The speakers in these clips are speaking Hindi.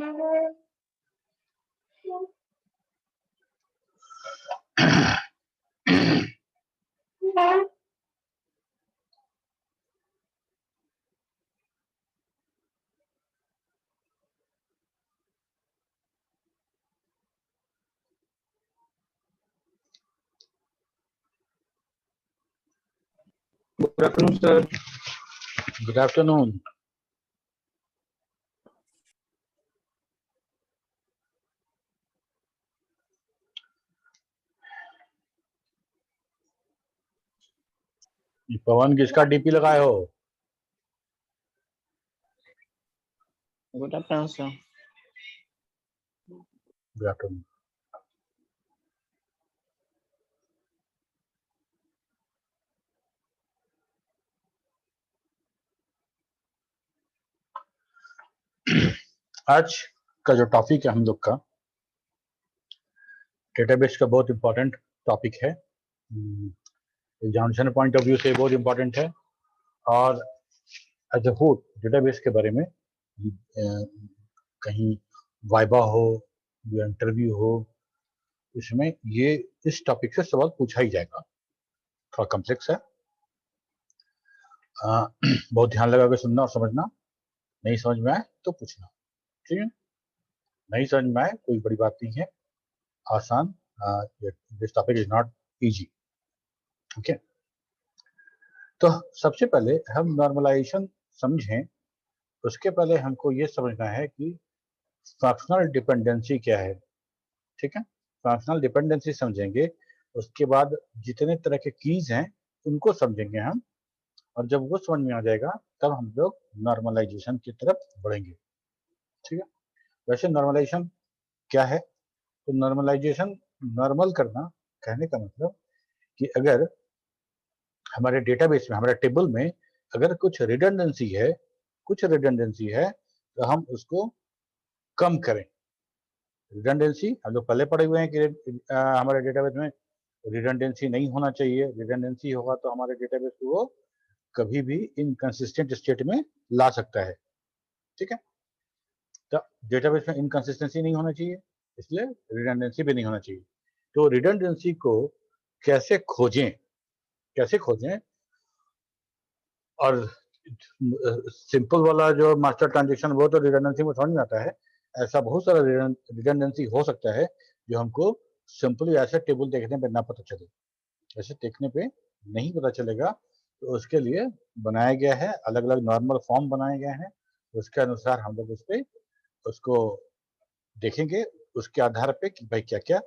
Good afternoon, sir. Good afternoon. पवन किसका डीपी लगाए हो? Good afternoon, sir. Good afternoon. आज का जो टॉपिक है हम लोग का डेटाबेस का बहुत इंपॉर्टेंट टॉपिक है। एग्जामिनेशन पॉइंट ऑफ व्यू से बहुत इंपॉर्टेंट है और एज ए होल डेटाबेस के बारे में कहीं वाइबा हो या इंटरव्यू हो, इसमें ये इस टॉपिक से सवाल पूछा ही जाएगा। थोड़ा कॉम्प्लेक्स है, बहुत ध्यान लगा के सुनना और समझना। नहीं समझ में आए तो पूछना, ठीक है? नहीं समझ में आए कोई बड़ी बात नहीं है, आसान। This topic is not easy, okay. तो सबसे पहले हम नॉर्मलाइजेशन समझें, उसके पहले हमको ये समझना है कि फंक्शनल डिपेंडेंसी क्या है, ठीक है? फंक्शनल डिपेंडेंसी समझेंगे, उसके बाद जितने तरह के कीज हैं उनको समझेंगे हम, और जब वो समझ में आ जाएगा तब हम लोग नॉर्मलाइजेशन की तरफ बढ़ेंगे, ठीक है? वैसे नॉर्मलाइजेशन क्या है? तो नॉर्मलाइजेशन, नॉर्मल करना कहने का मतलब कि अगर हमारे डेटाबेस में, हमारे टेबल में अगर कुछ रिडंडेंसी है, तो हम उसको कम करें। रिडंडेंसी हम लोग पहले पढ़े हुए हैं कि हमारे डेटाबेस में रिडंडेंसी नहीं होना चाहिए। रिडंडेंसी होगा तो हमारे डेटाबेस को वो कभी भी इनकंसिस्टेंट स्टेट में ला सकता है, ठीक है? तो डेटाबेस में इनकंसिस्टेंसी नहीं होना चाहिए, इसलिए रिडंडेंसी भी नहीं होना चाहिए। तो रिडंडेंसी को कैसे खोजें, और सिंपल वाला जो मास्टर ट्रांजेक्शन वो तो रिडंडेंसी में समझ में आता है। ऐसा बहुत सारा रिडंडेंसी हो सकता है जो हमको सिंपली ऐसे टेबल देखने पे ना पता चले, ऐसे देखने पे नहीं पता चलेगा। तो उसके लिए बनाया गया है, अलग अलग नॉर्मल फॉर्म बनाए गए हैं, उसके अनुसार हम लोग उस पर उसको देखेंगे, उसके आधार पे कि भाई क्या क्या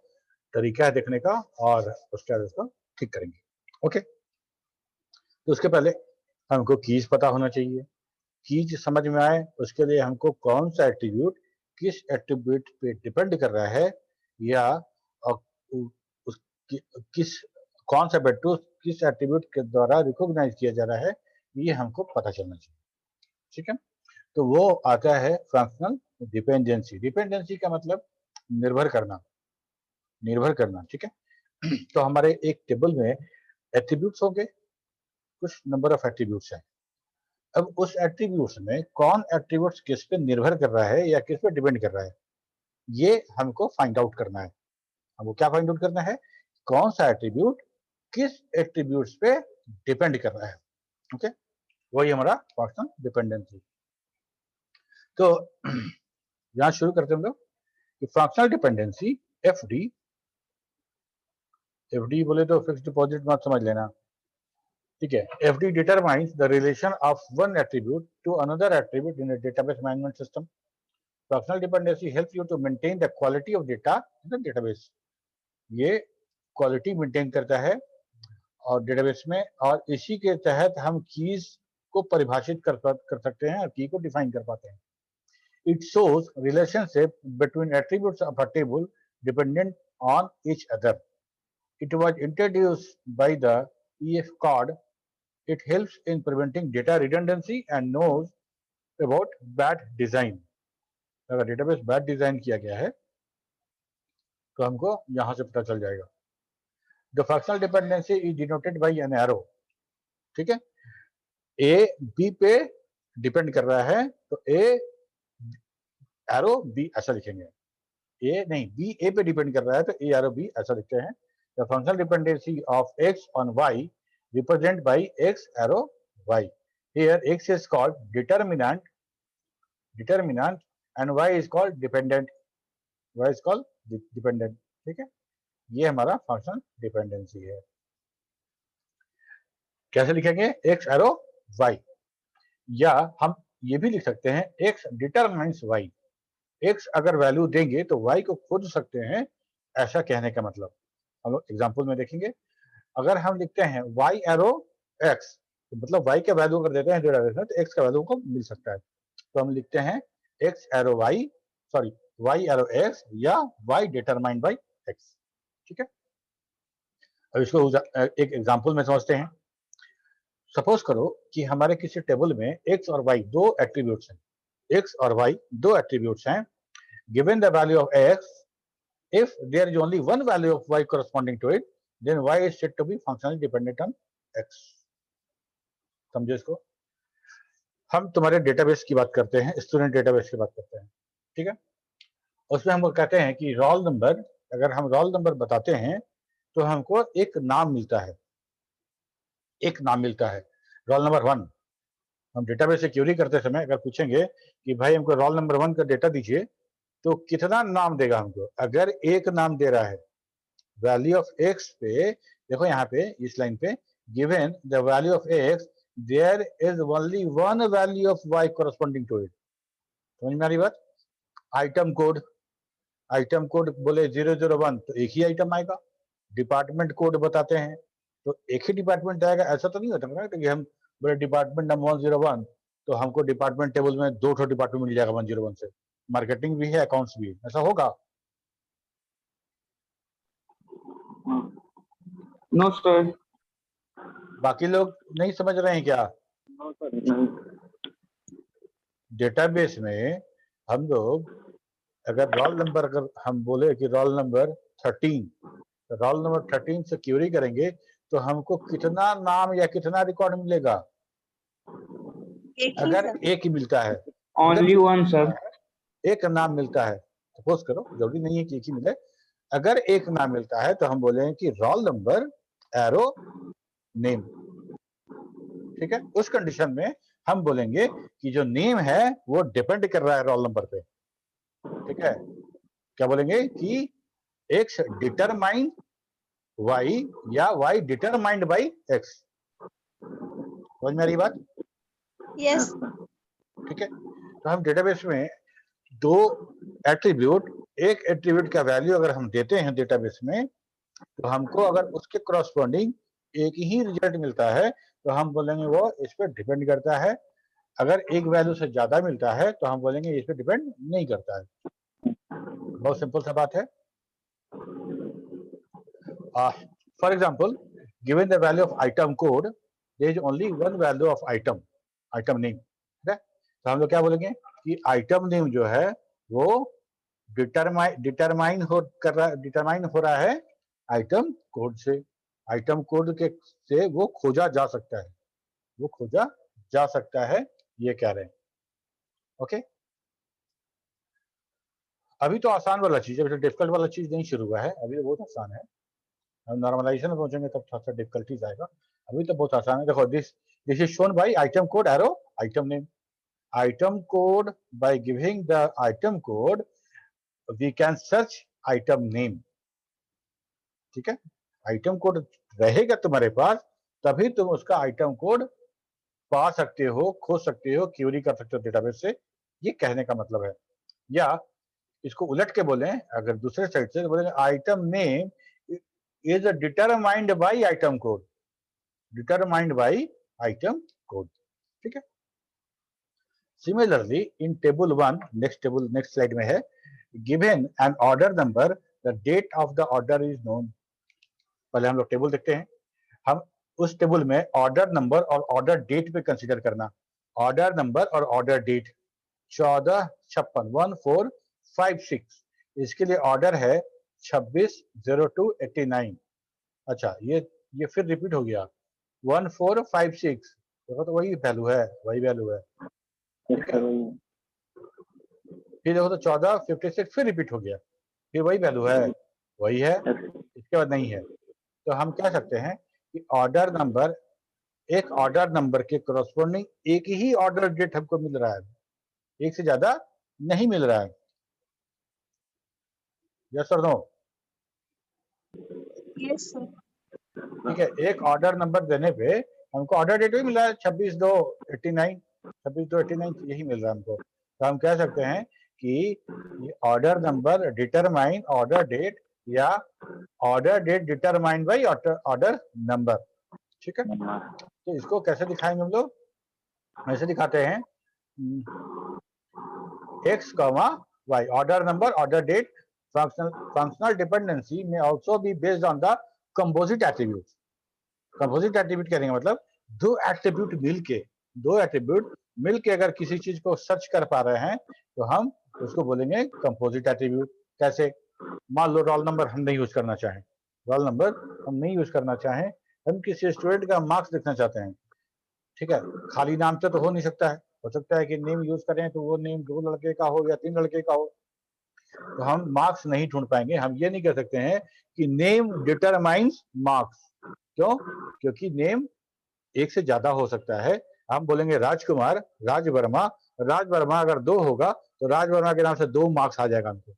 तरीका है देखने का, और उसके बाद उसको ठीक करेंगे, ओके। तो उसके पहले हमको कीज पता होना चाहिए। कीज समझ में आए उसके लिए हमको कौन सा एट्रीब्यूट किस एट्रीब्यूट पे डिपेंड कर रहा है, या उस किस कौन सा वैल्यू किस एट्रीब्यूट के द्वारा रिकॉग्नाइज किया जा रहा है, ये हमको पता चलना चाहिए, ठीक है? तो वो आता है फंक्शनल डिपेंडेंसी। डिपेंडेंसी का मतलब निर्भर करना, ठीक है? तो हमारे एक टेबल में एट्रीब्यूट्स होंगे, कुछ नंबर ऑफ एट्रीब्यूट्स हैं। अब उस एट्रीब्यूट्स में कौन एट्रीब्यूट्स किस पे निर्भर कर रहा है या किस पे डिपेंड कर रहा है, ये हमको फाइंड आउट करना है। हमको क्या फाइंड आउट करना है? कौन सा एट्रीब्यूट किस एट्रीब्यूट्स पे डिपेंड कर रहा है, ओके? वही हमारा फंक्शनल डिपेंडेंसी। तो यहां शुरू करते हैं हम लोग कि फंक्शनल डिपेंडेंसी एफडी बोले तो फिक्स्ड डिपॉजिट मत समझ लेना, ठीक है? FD determines the relation of one attribute to another attribute in a database management system. Functional dependency help you to maintain the quality of data in the database. ये क्वालिटी मेंटेन करता है और डेटाबेस में, और इसी के तहत हम कीज को परिभाषित कर सकते हैं और की को डिफाइन कर पाते हैं। It shows relationship between attributes of a table dependent on each other. It was introduced by the EF code. It helps in preventing data redundancy and knows about bad design. अगर डेटाबेस बैड डिजाइन किया गया है तो हमको यहां से पता चल जाएगा। The functional dependency is denoted by an arrow, ठीक है? A B पे डिपेंड कर रहा है तो A एरो बी ऐसा लिखेंगे, ए नहीं बी ए पे डिपेंड कर रहा है तो ए एरो बी ऐसा लिखते हैं। The functional dependency of X on Y represent by X arrow Y. Here X is called determinant and Y is called dependent, Y is called dependent. ठीक है, ये हमारा फंक्शनल डिपेंडेंसी है। कैसे लिखेंगे, एक्स एरो वाई, या हम ये भी लिख सकते हैं एक्स डिटरमाइंस वाई। एक्स अगर वैल्यू देंगे तो वाई को खोज सकते हैं, ऐसा कहने का मतलब। हम लोग एग्जाम्पल में देखेंगे, अगर हम लिखते हैं वाई एरो एक्स, तो मतलब वाई का वैल्यू अगर देते हैं डेटाबेस में तो एक्स का वैल्यू को मिल सकता है। तो हम लिखते हैं X arrow Y, sorry Y arrow X या वाई डिटरमाइंड बाई एक्स। ठीक है, अब इसको एक एग्जाम्पल में समझते हैं। सपोज करो कि हमारे किसी टेबल में एक्स और वाई दो एट्रीब्यूट्स हैं, एक्स और वाई दो एट्रीब्यूट्स हैं। Given the value of x, if there is only one value of y corresponding to it, then y is said to be functionally dependent on x। समझे इसको? हम तुम्हारे डेटाबेस की बात करते हैं, स्टूडेंट डेटाबेस की बात करते हैं, ठीक है। उसमें हम कहते हैं कि रोल नंबर, अगर हम रोल नंबर बताते हैं तो हमको एक नाम मिलता है, एक नाम मिलता है, रोल नंबर 1। हम डेटाबेस से क्वेरी करते समय अगर पूछेंगे कि भाई हमको रोल नंबर 1 का डेटा दीजिए, तो कितना नाम देगा हमको? अगर एक नाम दे रहा है, वैल्यू ऑफ एक्स पे देखो, यहाँ पे इस लाइन पे given the value of X there is only one value of Y corresponding to it. समझ में आ रही बात? आइटम कोड बोले 001 तो एक ही आइटम आएगा। डिपार्टमेंट कोड बताते हैं तो एक ही डिपार्टमेंट आएगा, ऐसा तो नहीं होता ना कि हम बोले डिपार्टमेंट नंबर 101 तो हमको डिपार्टमेंट टेबल में दो ठो डिपार्टमेंट मिल जाएगा 101 से, मार्केटिंग भी है, अकाउंट्स भी है, ऐसा होगा? No sir. बाकी लोग नहीं समझ रहे हैं क्या? नो सर, नहीं। डेटाबेस में हम लोग अगर रोल नंबर, अगर हम बोले कि रोल नंबर 13, तो रोल नंबर 13 से क्वेरी करेंगे तो हमको कितना नाम या कितना रिकॉर्ड मिलेगा? अगर एक ही मिलता है, ओनली वन सर। एक नाम मिलता है, सपोज करो, जरूरी नहीं है कि एक ही मिले, अगर एक नाम मिलता है तो हम बोलेंगे कि रोल नंबर एरो नेम। ठीक है, उस कंडीशन में हम बोलेंगे कि जो नेम है वो डिपेंड कर रहा है रोल नंबर पे। ठीक है, क्या बोलेंगे कि एक्स डिटरमाइन वाई या वाई डिटरमाइंड बाई एक्स। समझ में आ रही बात? यस। ठीक है, तो हम डेटाबेस में दो एट्रीब्यूट, एक एट्रीब्यूट का वैल्यू अगर हम देते हैं डेटाबेस में तो हमको अगर उसके करस्पॉन्डिंग एक ही रिजल्ट मिलता है तो हम बोलेंगे वो इस पर डिपेंड करता है। अगर एक वैल्यू से ज्यादा मिलता है तो हम बोलेंगे इस पर डिपेंड नहीं करता है। बहुत सिंपल सा बात है। For example, given the value of item code, there is only one value of item name. ठीक है, तो हम लोग क्या बोलेंगे कि आइटम नेम जो है वो डिटरमाइन हो रहा है आइटम कोड से। आइटम कोड के से वो खोजा जा सकता है, वो खोजा जा सकता है, ये कह रहे हैं। ओके, अभी तो आसान वाला चीज है, डिफिकल्ट वाला चीज नहीं शुरू हुआ है, अभी तो बहुत आसान है। हम नॉर्मलाइजेशन में पहुंचेंगे तब थोड़ा सा डिफिकल्टीज आएगा, अभी तो बहुत आसान है। देखो, this is shown by item code arrow item name. Item code, by giving the item code we can search item name. ठीक है, आइटम कोड रहेगा तुम्हारे पास तभी तुम उसका आइटम कोड पा सकते हो, खोज सकते हो, क्वेरी कर सकते हो डेटाबेस से, ये कहने का मतलब है। या इसको उलट के बोले, अगर दूसरे साइड से बोलेंगे item name is determined by item code, determined by item code. ठीक है, similarly in table 1, next slide में है, given an order number the date of the order is known. पहले हम लोग टेबल देखते हैं, हम उस टेबल में ऑर्डर नंबर और ऑर्डर डेट पे कंसीडर करना। ऑर्डर नंबर और ऑर्डर डेट 1456 1456, इसके लिए ऑर्डर है 260289। अच्छा, ये फिर रिपीट हो गया 1456, देखो तो वही वैल्यू है, वही वैल्यू है। ठीक है, फिर देखो तो 14, 56 फिर रिपीट हो गया, फिर वही वैल्यू है, वही है, इसके बाद नहीं है। तो हम कह सकते हैं कि ऑर्डर नंबर, एक ऑर्डर नंबर के करस्पॉन्डिंग एक ही ऑर्डर डेट हमको मिल रहा है, एक से ज्यादा नहीं मिल रहा है। यस और नो? Yes sir. ठीक है, एक ऑर्डर नंबर देने पे हमको ऑर्डर डेट भी मिला है 26/2/89, 26/2/89 यही मिल रहा है हमको। तो हम कह सकते हैं कि order number determine order date या order date determined by order number. ठीक है, तो इसको कैसे दिखाएंगे हम लोग? ऐसे दिखाते हैं x, y, order number, order date. Functional dependency may also be based on the composite attributes. Composite attribute कहने का मतलब दो एट्रीब्यूट मिलके अगर किसी चीज को सर्च कर पा रहे हैं तो हम उसको बोलेंगे कंपोजिट एट्रीब्यूट। कैसे? मान लो रोल नंबर हम नहीं यूज करना चाहें, रोल नंबर हम नहीं यूज करना चाहें, हम किसी स्टूडेंट का मार्क्स देखना चाहते हैं। ठीक है, खाली नाम से तो हो नहीं सकता है, हो सकता है कि नेम यूज करें तो वो नेम 2 लड़के का हो या 3 लड़के का हो, तो हम मार्क्स नहीं ढूंढ पाएंगे। हम ये नहीं कह सकते हैं कि नेम डिटरमाइंस मार्क्स। क्यों? क्योंकि नेम एक से ज्यादा हो सकता है। हम बोलेंगे राजकुमार, राज वर्मा, राज वर्मा अगर 2 होगा तो राज वर्मा के नाम से 2 मार्क्स आ जाएगा हमको।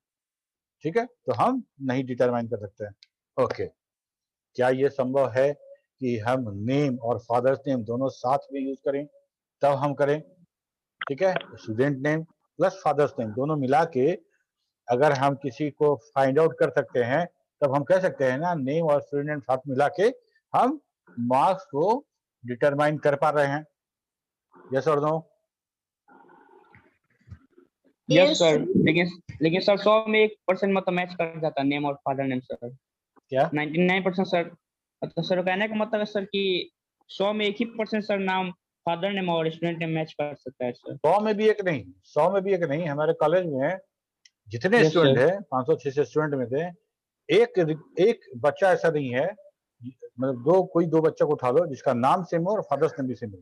ठीक है, तो हम नहीं डिटरमाइन कर सकते हैं। ओके, क्या ये संभव है कि हम नेम और फादर्स नेम दोनों साथ में यूज करें? तब हम करें। ठीक है, student name plus father's name दोनों मिला के अगर हम किसी को फाइंड आउट कर सकते हैं तब हम कह सकते हैं ना नेम और स्टूडेंट नेम साथ मिला के हम मार्क्स को डिटरमाइन कर पा रहे हैं। यस और नो? यस सर, लेकिन सर 100 में 1% मतलब मैच कर जाता है नेम और फादर नेम सर। क्या 99% सर, मतलब सर कहने का मतलब है सर कि 100 में 1% सर नाम फादर नेम और स्टूडेंट नेम मैच कर सकता है सर। 100 में भी एक नहीं, 100 में भी एक नहीं। हमारे कॉलेज में जितने Yes, स्टूडेंट sir. है 500-600 स्टूडेंट में थे, एक बच्चा ऐसा नहीं है, मतलब कोई दो बच्चा को उठा लो जिसका नाम सेम हो और फादर्स नेम भी सेम हो।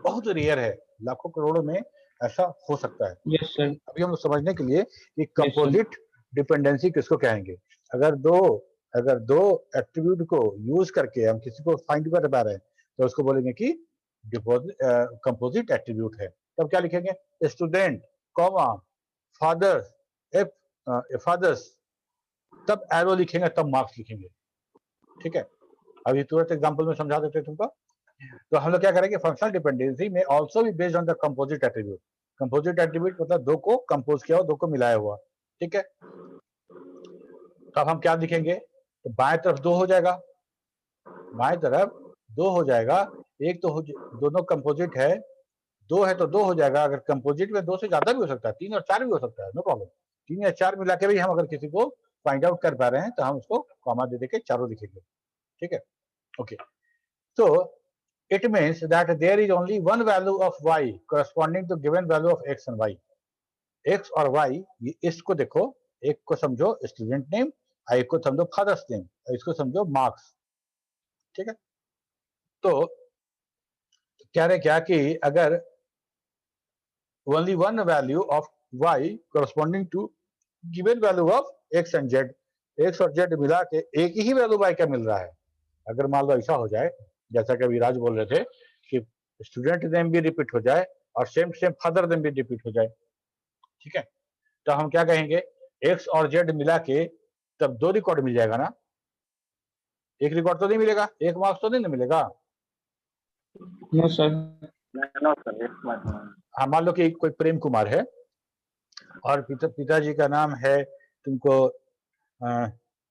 बहुत रेयर है, लाखों करोड़ों में ऐसा हो सकता है। Yes, sir. अभी हम समझने के लिए कि कंपोजिट डिपेंडेंसी किसको कहेंगे। अगर दो एट्रीब्यूट को यूज करके हम किसी को फाइंड कर पा रहे हैं तो उसको बोलेंगे कि कंपोजिट एट्रीब्यूट है। तब क्या लिखेंगे? स्टूडेंट कॉमा फादर्स, फादर्स, तब एरो लिखेंगे, तब मार्क्स लिखेंगे। ठीक है, अभी तुरंत एग्जांपल में समझा देते हैं तुमको। तो हम लोग क्या करेंगे? फंक्शनल डिपेंडेंसी में आल्सो भी based on the composite attribute. Composite attribute मतलब दो को कंपोज किया हो, दो को मिलाया हुआ। ठीक है, तो अब हम क्या लिखेंगे? तो बाएं तरफ 2 हो जाएगा, बाएं तरफ 2 हो जाएगा। एक तो दोनों कंपोजिट है, 2 है तो 2 हो जाएगा। अगर कंपोजिट में 2 से ज्यादा भी हो सकता है, 3 और 4 भी हो सकता है, नो प्रॉब्लम। 3 या 4 मिला के भी हम अगर किसी को फाइंड आउट कर पा रहे हैं तो हम उसको कॉमा दे के चारों लिखेंगे। ठीक है, okay. So it means that there is only one value of y corresponding to given value of x and y. x और y, इसको देखो, एक को समझो स्टूडेंट नेम, एक को समझो फादर्स नेम, इसको समझो मार्क्स। ठीक है, तो कह रहे क्या कि अगर only one value of y corresponding to given value of x and z, x और z मिला के एक ही वैल्यू y का मिल रहा है। अगर मान लो ऐसा हो जाए जैसा कि अभी राज बोल रहे थे कि स्टूडेंट नेम भी रिपीट हो जाए और सेम फादर नेम भी रिपीट हो जाए। ठीक है, तो हम क्या कहेंगे? एक्स और जेड मिला के तब 2 रिकॉर्ड मिल जाएगा ना, एक रिकॉर्ड तो नहीं मिलेगा, एक मार्क्स तो नहीं मिलेगा। No, sir. No, sir. Yes, madam. हाँ, मान लो कि कोई प्रेम कुमार है और पिताजी का नाम है तुमको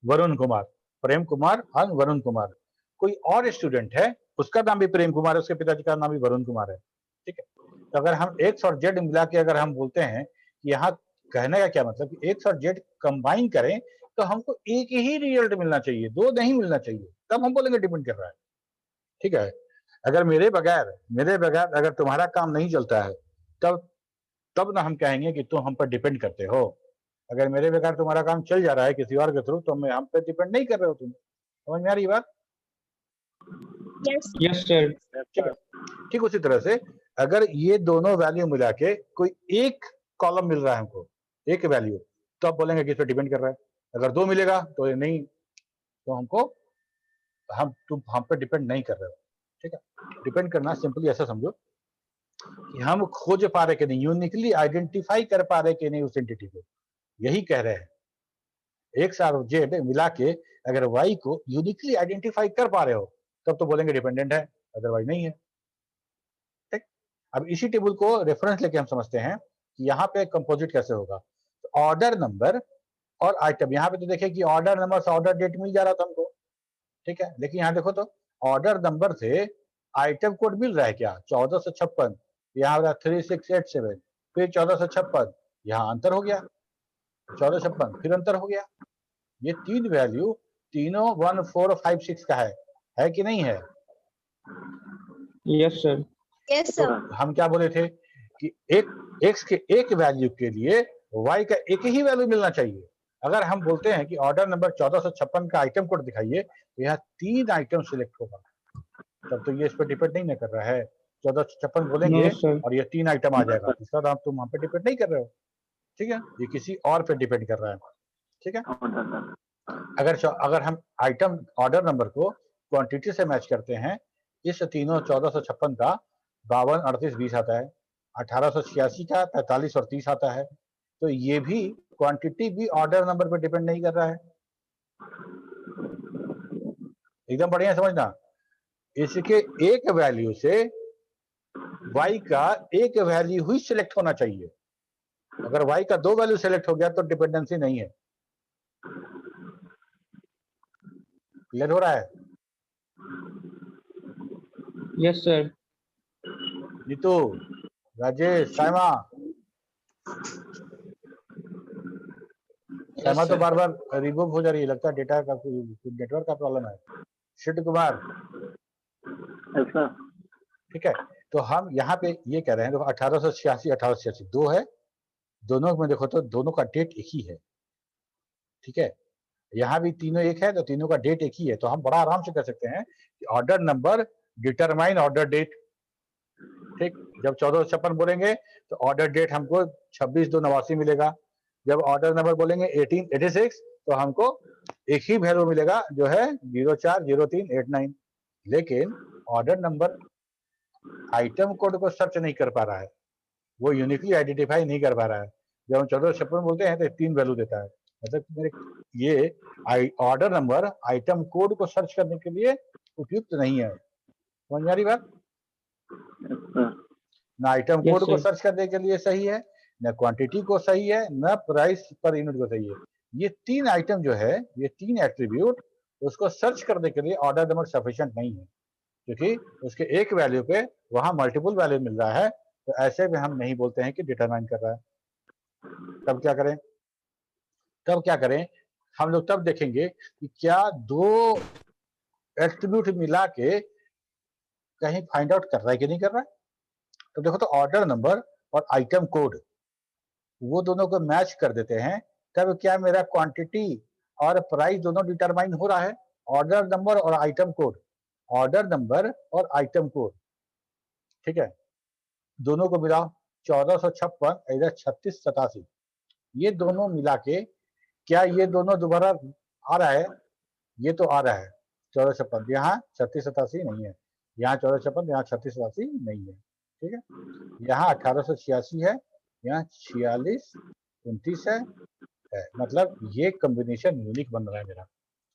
वरुण कुमार, प्रेम कुमार और वरुण कुमार। कोई और स्टूडेंट है, उसका नाम भी प्रेम कुमार है, उसके पिताजी का नाम भी वरुण कुमार है। ठीक है, तो अगर हम एक्स और जेड मिला के अगर हम बोलते हैं कि यहाँ कहने का क्या मतलब कि एक्स और जेड कंबाइन करें तो हमको एक ही रिजल्ट मिलना चाहिए, 2 नहीं मिलना चाहिए, तब हम बोलेंगे डिपेंड कर रहा है। ठीक है, अगर मेरे बगैर अगर तुम्हारा काम नहीं चलता है तब ना हम कहेंगे कि तुम हम पर डिपेंड करते हो। अगर मेरे बगैर तुम्हारा काम चल जा रहा है किसी और के थ्रू तो मैं हम पे डिपेंड नहीं कर रहे हो तुम। समझ में आ रही बात? Yes Yes, sir. ठीक है, ठीक उसी तरह से अगर ये दोनों वैल्यू मिला के कोई एक कॉलम मिल रहा है हमको, एक वैल्यू, तो आप बोलेंगे कि इस पर डिपेंड कर रहा है। अगर 2 मिलेगा तो ये नहीं, तो हमको तुम हम पे डिपेंड नहीं कर रहे हो, ठीक है। डिपेंड करना सिंपली ऐसा समझो कि हम खोज पा रहे कि नहीं, यूनिकली आइडेंटिफाई कर पा रहे कि नहीं उस एंटिटी को, यही कह रहे हैं। एक्स और जेड मिला के अगर वाई को यूनिकली आइडेंटिफाई कर पा रहे हो तब तो बोलेंगे डिपेंडेंट है, अदरवाइज नहीं है, ठीक। अब इसी टेबल को रेफरेंस लेके हम समझते हैं कि यहाँ पे कंपोजिट कैसे होगा। ऑर्डर नंबर और आइटम, यहाँ पे तो देखिए कि ऑर्डर नंबर से ऑर्डर डेट मिल जा रहा था हमको, ठीक है। लेकिन यहाँ देखो तो ऑर्डर नंबर से आइटम कोड मिल रहा है क्या, 1456, यहाँ हो रहा 3687, फिर 1456, यहाँ अंतर हो गया, 1456 फिर अंतर हो गया। ये तीन वैल्यू तीनों 1456 का है कि नहीं है? Yes sir. Yes, तो sir. हम क्या बोले थे कि एक एक्स के एक वैल्यू के लिए वाई का एक ही वैल्यू मिलना चाहिए। अगर हम बोलते हैं कि ऑर्डर नंबर 1456 का आइटम कोड दिखाइए, तो यहाँ 3 आइटम सिलेक्ट होगा, तब तो ये इस पर डिपेंड नहीं ना कर रहा है। 1456 बोलेंगे नो सर। और ये 3 आइटम आ जाएगा, इसका तो तुम हम पे डिपेंड नहीं कर रहे हो, ठीक है। ये किसी और पे डिपेंड कर रहा है, ठीक है। अगर हम आइटम ऑर्डर नंबर को क्वांटिटी से मैच करते हैं, इस तीनों 1456 का 52, 38, 20 आता है, 1886 का 45 और 30 आता है, तो ये भी क्वांटिटी भी ऑर्डर नंबर पर डिपेंड नहीं कर रहा है। एकदम बढ़िया समझना, इसके एक वैल्यू से y का एक वैल्यू ही सिलेक्ट होना चाहिए। अगर y का 2 वैल्यू सिलेक्ट हो गया तो डिपेंडेंसी नहीं है। क्लियर हो रहा है? Yes sir. नीतू, राजेश, साइमा तो बार बार रिमूव हो जा रही है, लगता है डेटा का नेटवर्क का प्रॉब्लम है। शिट कुमार, ऐसा ठीक है। तो हम यहाँ पे ये कह रहे हैं, देखो 1886, 1886 दो है, दोनों में देखो तो दोनों का डेट एक ही है, ठीक है। यहाँ भी तीनों एक है तो तीनों का डेट एक ही है, तो हम बड़ा आराम से कह सकते हैं कि order number determine order date, ठीक। जब 1456 बोलेंगे तो ऑर्डर डेट हमको 26/2/89 मिलेगा। जब ऑर्डर नंबर बोलेंगे 1886 तो हमको एक ही वैल्यू मिलेगा जो है 040389। लेकिन ऑर्डर नंबर आइटम कोड को सर्च नहीं कर पा रहा है, वो यूनिकली आइडेंटिफाई नहीं कर पा रहा है। जब हम 1456 बोलते हैं तो 3 वैल्यू देता है, मतलब मेरे ये ऑर्डर नंबर आइटम कोड को सर्च करने के लिए उपयुक्त नहीं है। समझ में आ रही बात? ना आइटम Yes, कोड को sir. सर्च करने के लिए सही है, न क्वांटिटी को सही है, न प्राइस पर यूनिट को सही है। ये 3 आइटम जो है, ये 3 एट्रीब्यूट उसको सर्च करने के लिए ऑर्डर नंबर सफिशिएंट नहीं है, क्योंकि उसके एक वैल्यू पे वहां मल्टीपल वैल्यू मिल रहा है, तो ऐसे में हम नहीं बोलते हैं कि डिटरमाइन कर रहा है। तब क्या करें? हम लोग तब देखेंगे कि क्या 2 एट्रीब्यूट मिला के कहीं फाइंड आउट कर रहा है कि नहीं कर रहा है। तो देखो तो ऑर्डर नंबर और आइटम कोड वो दोनों को मैच कर देते हैं, तब क्या मेरा क्वांटिटी और प्राइस दोनों डिटरमाइन हो रहा है। ऑर्डर नंबर और आइटम कोड, ऑर्डर नंबर और आइटम कोड, ठीक है, दोनों को मिलाओ 1456 इधर 3687, ये दोनों मिला के क्या ये दोनों दोबारा आ रहा है? ये तो आ रहा है 1456, यहाँ 3687 नहीं है, यहाँ 1456, यहाँ 3687 नहीं है, ठीक है। यहाँ 1886 है, यहाँ 4629 है, मतलब ये कॉम्बिनेशन यूनिक बन रहा है मेरा।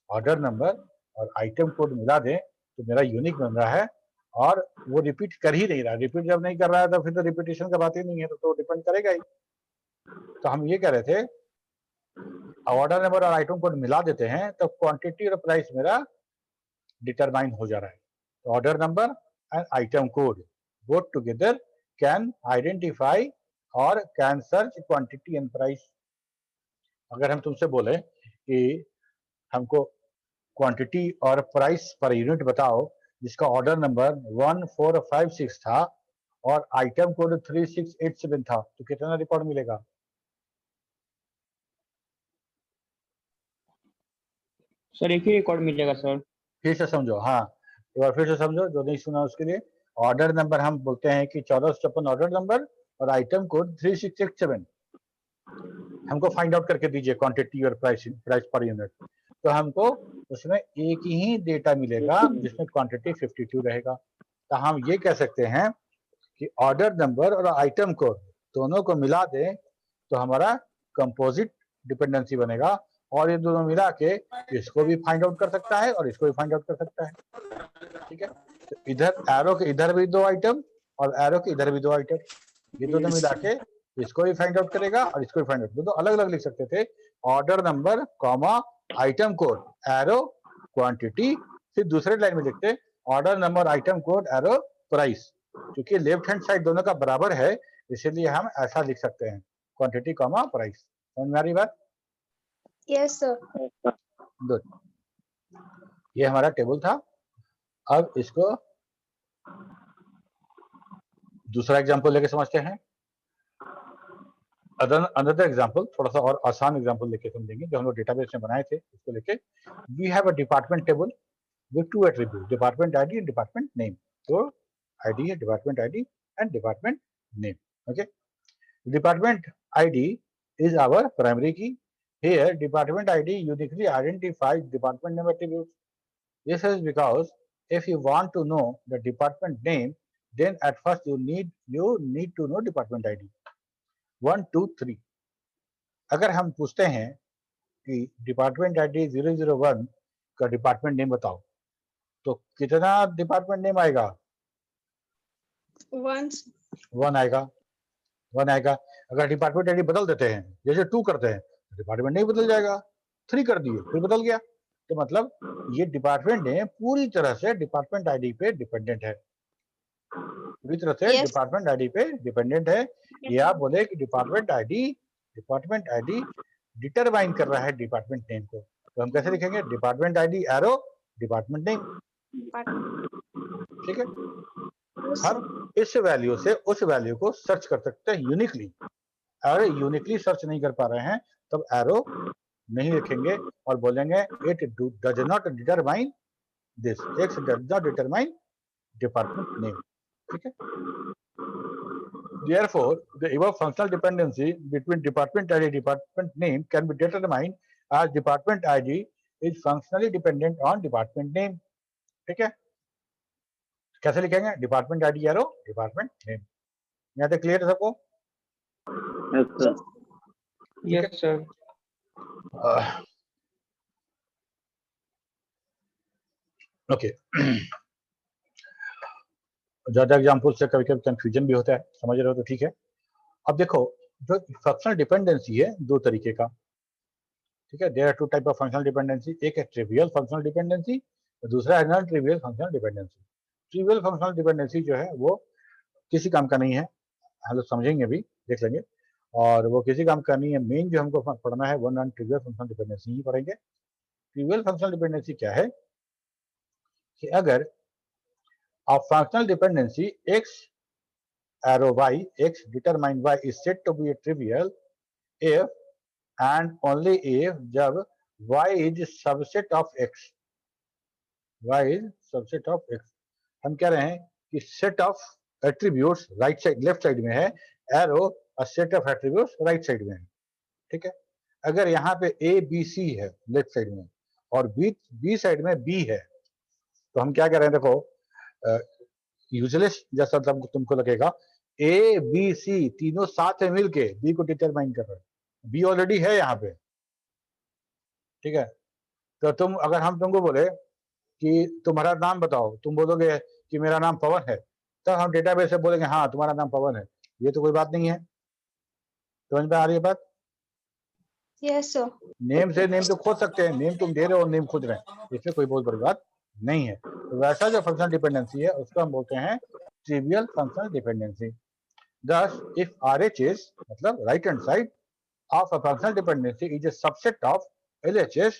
ऑर्डर नंबर और आइटम कोड मिला दें तो मेरा यूनिक बन रहा है, और वो रिपीट कर ही नहीं रहा। रिपीट जब नहीं कर रहा है तो फिर तो रिपीटेशन का बात ही नहीं है, तो डिपेंड करेगा ही। तो हम ये कह रहे थे ऑर्डर नंबर और आइटम कोड मिला देते हैं तो क्वांटिटी और प्राइस मेरा डिटरमाइन हो जा रहा है। तो order number and item code both together can identify और can search quantity and price. अगर हम तुमसे बोले कि हमको क्वांटिटी और प्राइस पर यूनिट बताओ जिसका ऑर्डर नंबर 1456 था और आइटम कोड 3687 था, तो कितना रिकॉर्ड मिलेगा? सर एक ही रिकॉर्ड मिलेगा सर। फिर से समझो, हाँ एक बार फिर से समझो, जो नहीं सुना उसके लिए। ऑर्डर नंबर हम बोलते हैं कि 1456 ऑर्डर नंबर और आइटम कोड 3687 हमको फाइंड आउट करके दीजिए क्वांटिटी और प्राइस पर यूनिट। तो हमको उसमें एक ही डेटा मिलेगा जिसमें क्वांटिटी 52 रहेगा। तो हम ये कह सकते हैं कि ऑर्डर नंबर और आइटम कोड दोनों को मिला दें तो हमारा कंपोजिट डिपेंडेंसी बनेगा, और ये दोनों मिला के इसको भी फाइंड आउट कर सकता है और इसको भी फाइंड आउट कर सकता है। ठीक है, तो इधर एरो के इधर भी 2 आइटम और एरो के इधर भी 2 आइटम, ये दोनों मिला के इसको भी फाइंड आउट करेगा और इसको भी फाइंड आउट। दोनों अलग अलग लिख सकते थे, order number comma item code arrow quantity, फिर दूसरे लाइन में लिखते order number item code arrow price. क्योंकि लेफ्ट हैंड साइड दोनों का बराबर है इसीलिए हम ऐसा लिख सकते हैं, क्वांटिटी कॉमा प्राइस। समझ में आ रही बात? Yes, sir. गुड, ये हमारा टेबल था। अब इसको दूसरा एग्जांपल लेके समझते हैं। अनदर एग्जांपल, थोड़ा सा और आसान एग्जांपल लेके समझेंगे जो हम लोग डेटाबेस में बनाए थे उसको लेके। We have a department table with 2 attribute, department ID and department name. तो आईडी है department ID and department name. Okay, department ID is our primary key. Here department ID uniquely identifies department name attributes. This is because if you want to know the department name, then at first you need to know department ID 1 2 3। अगर हम पूछते हैं कि डिपार्टमेंट आईडी 001 का डिपार्टमेंट नेम बताओ, तो कितना डिपार्टमेंट नेम आएगा? Once. 1 आएगा, 1 आएगा। अगर डिपार्टमेंट आईडी बदल देते हैं, जैसे 2 करते हैं, तो डिपार्टमेंट नहीं बदल जाएगा। 3 कर दिए फिर बदल गया, तो मतलब ये डिपार्टमेंट नेम पूरी तरह से डिपार्टमेंट आईडी पे डिपेंडेंट है, पूरी तरह से Yes. डिपार्टमेंट आईडी पे डिपेंडेंट है। ये आप बोले कि डिपार्टमेंट आईडी डिटरमाइन कर रहा है डिपार्टमेंट नेम को, तो हम कैसे लिखेंगे? Department ID arrow department name. ठीक है, Yes, हम इस वैल्यू से उस वैल्यू को सर्च कर सकते हैं यूनिकली। अगर यूनिकली सर्च नहीं कर पा रहे हैं तब एरो नहीं लिखेंगे और बोलेंगे it does not determine this, x does not determine department name. ठीक है, therefore the above functional dependency between department ID and department name can be determined as department ID is functionally dependent on department name। ठीक है, कैसे लिखेंगे? Department ID arrow department name. यहाँ तक क्लियर है सबको? Yes, sir. Yes, sir. Okay, ज्यादा एग्जांपल से कभी कभी कंफ्यूजन भी होता है, समझ रहे हो तो ठीक है। अब देखो, जो फंक्शनल डिपेंडेंसी है 2 तरीके का। ठीक है, there are 2 type of functional dependency, एक है ट्रिवियल फंक्शनल डिपेंडेंसी और दूसरा है non trivial functional dependency. Trivial functional dependency जो है वो किसी काम का नहीं है, हम लोग समझेंगे अभी, देख लेंगे, और वो किसी काम का नहीं है। मेन जो हमको पढ़ना है वो नॉन ट्रिवियल फंक्शनल डिपेंडेंसी ही पढ़ेंगे। ट्रिवियल फंक्शनल डिपेंडेंसी क्या है कि अगर a functional dependency x arrow y x determine y is said to be a trivial if and only if जब y is subset of x, y is subset of x। हम कह रहे हैं कि set of attributes right side left side में है, arrow a set of attributes right side में है। ठीक है, अगर यहाँ पे a b c है लेफ्ट साइड में और b साइड में b है, तो हम क्या कह रहे हैं? देखो, यूजलेस जैसा तुमको लगेगा, ए बी सी तीनों साथ में मिलके बी को डिटरमाइन कर रहे हैं, बी ऑलरेडी है यहाँ पे। ठीक है, तो अगर हम तुमको बोले कि तुम्हारा नाम बताओ, तुम बोलोगे कि मेरा नाम पवन है, तब हम डेटाबेस से बोलेंगे हाँ तुम्हारा नाम पवन है। ये तो कोई बात नहीं है, समझ में आ रही है बात? Yes, sir. नेम से नेम तो खोज सकते हैं, नेम तुम दे रहे हो, नेम खोज रहे हैं, इसमें कोई बहुत बड़ी बात नहीं है। तो वैसा जो फंक्शनल डिपेंडेंसी है उसको हम बोलते हैं trivial functional dependency. Thus, if RHS मतलब right hand side of a functional dependency is a subset of LHS,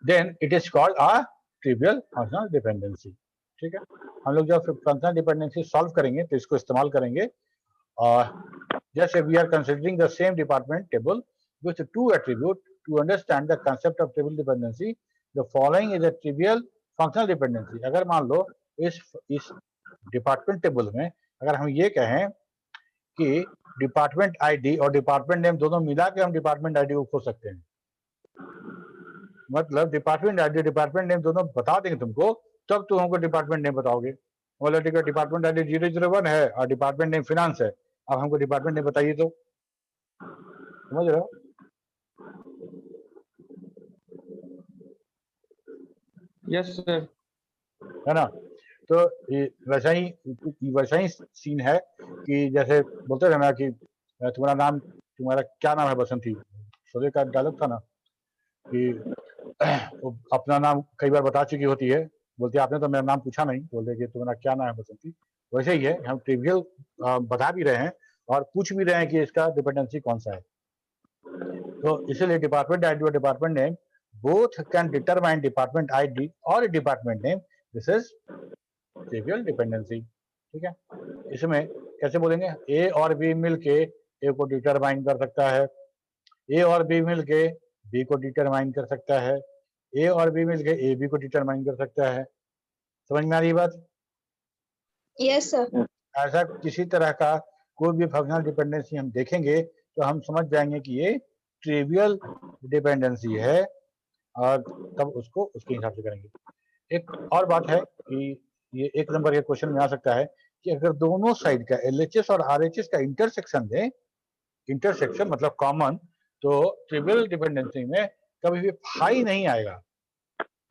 then it is called a trivial functional dependency। ठीक है, हम लोग जब फंक्शनल डिपेंडेंसी सॉल्व करेंगे तो इसको इस्तेमाल करेंगे। और जैसे we are considering the same department table with 2 attributes to understand the concept of trivial dependency, the following is a trivial functional dependency। अगर मान लो इस डिपार्टमेंट टेबल में अगर हम ये कहें कि डिपार्टमेंट आईडी और डिपार्टमेंट नेम दोनों मिला के हम डिपार्टमेंट आईडी को खोज सकते हैं। मतलब डिपार्टमेंट आईडी डिपार्टमेंट नेम दोनों बता देंगे तुमको, तब तुम हमको डिपार्टमेंट नेम बताओगे। बोला ठीक है, डिपार्टमेंट आईडी 001 है और डिपार्टमेंट नेम फिनांस है, अब हमको डिपार्टमेंट नेम बताइए, तो समझ रहे हो? Yes sir. है ना? तो वैसा ही सीन है कि जैसे बोलते थे ना कि तुम्हारा क्या नाम है बसंती, शोले का डायलॉग था ना कि वो अपना नाम कई बार बता चुकी होती है, बोलती है आपने तो मेरा नाम पूछा नहीं, बोलते कि तुम्हारा क्या नाम है बसंती। वैसे ही है, हम ट्रिवियल बता भी रहे हैं और पूछ भी रहे हैं कि इसका डिपेंडेंसी कौन सा है। तो इसीलिए डिपार्टमेंट आईडी और department name both can determine department ID और department name, this is trivial dependency. ठीक है, इसमें कैसे बोलेंगे? ए और बी मिलके ए को डिटरमाइन कर सकता है, ए और बी मिलके बी को डिटरमाइन कर सकता है, ए और बी मिलके ए बी को डिटरमाइन कर सकता है। समझ में आ रही बात? Yes, sir. ऐसा किसी तरह का कोई भी फंक्शनल डिपेंडेंसी हम देखेंगे तो हम समझ जाएंगे कि ये ट्रिवियल डिपेंडेंसी है और तब उसको उसके हिसाब से करेंगे। एक और बात है कि ये 1 नंबर के क्वेश्चन में आ सकता है कि अगर दोनों साइड का LHS और RHS का इंटरसेक्शन दें, इंटरसेक्शन मतलब कॉमन, तो ट्रिवियल डिपेंडेंसी में कभी भी फाई नहीं आएगा,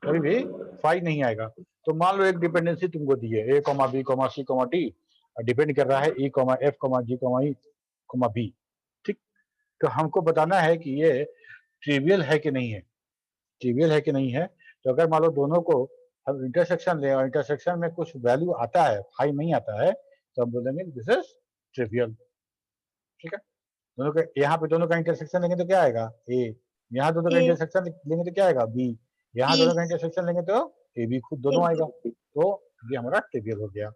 कभी भी फाई नहीं आएगा। तो मान लो एक डिपेंडेंसी तुमको दी है A, B, C, D, depend कर रहा है E, F, G, E, B। ठीक, तो हमको बताना है कि ये ट्रिवियल है कि नहीं है, ट्रिवियल है कि नहीं है। तो अगर मान लो दोनों को हम इंटरसेक्शन लें और इंटरसेक्शन में कुछ वैल्यू आता है, फाई नहीं आता है, तो हम बोलेंगे दिस इज ट्रिवियल। ठीक है, दोनों का यहाँ पे दोनों का इंटरसेक्शन लेंगे तो क्या आएगा? A, यहाँ दोनों का A, इंटरसेक्शन लेंगे तो क्या आएगा? B, यहाँ B, दोनों का इंटरसेक्शन लेंगे तो AB खुद दोनों AB. आएगा। तो ये हमारा ट्रिवियल हो गया।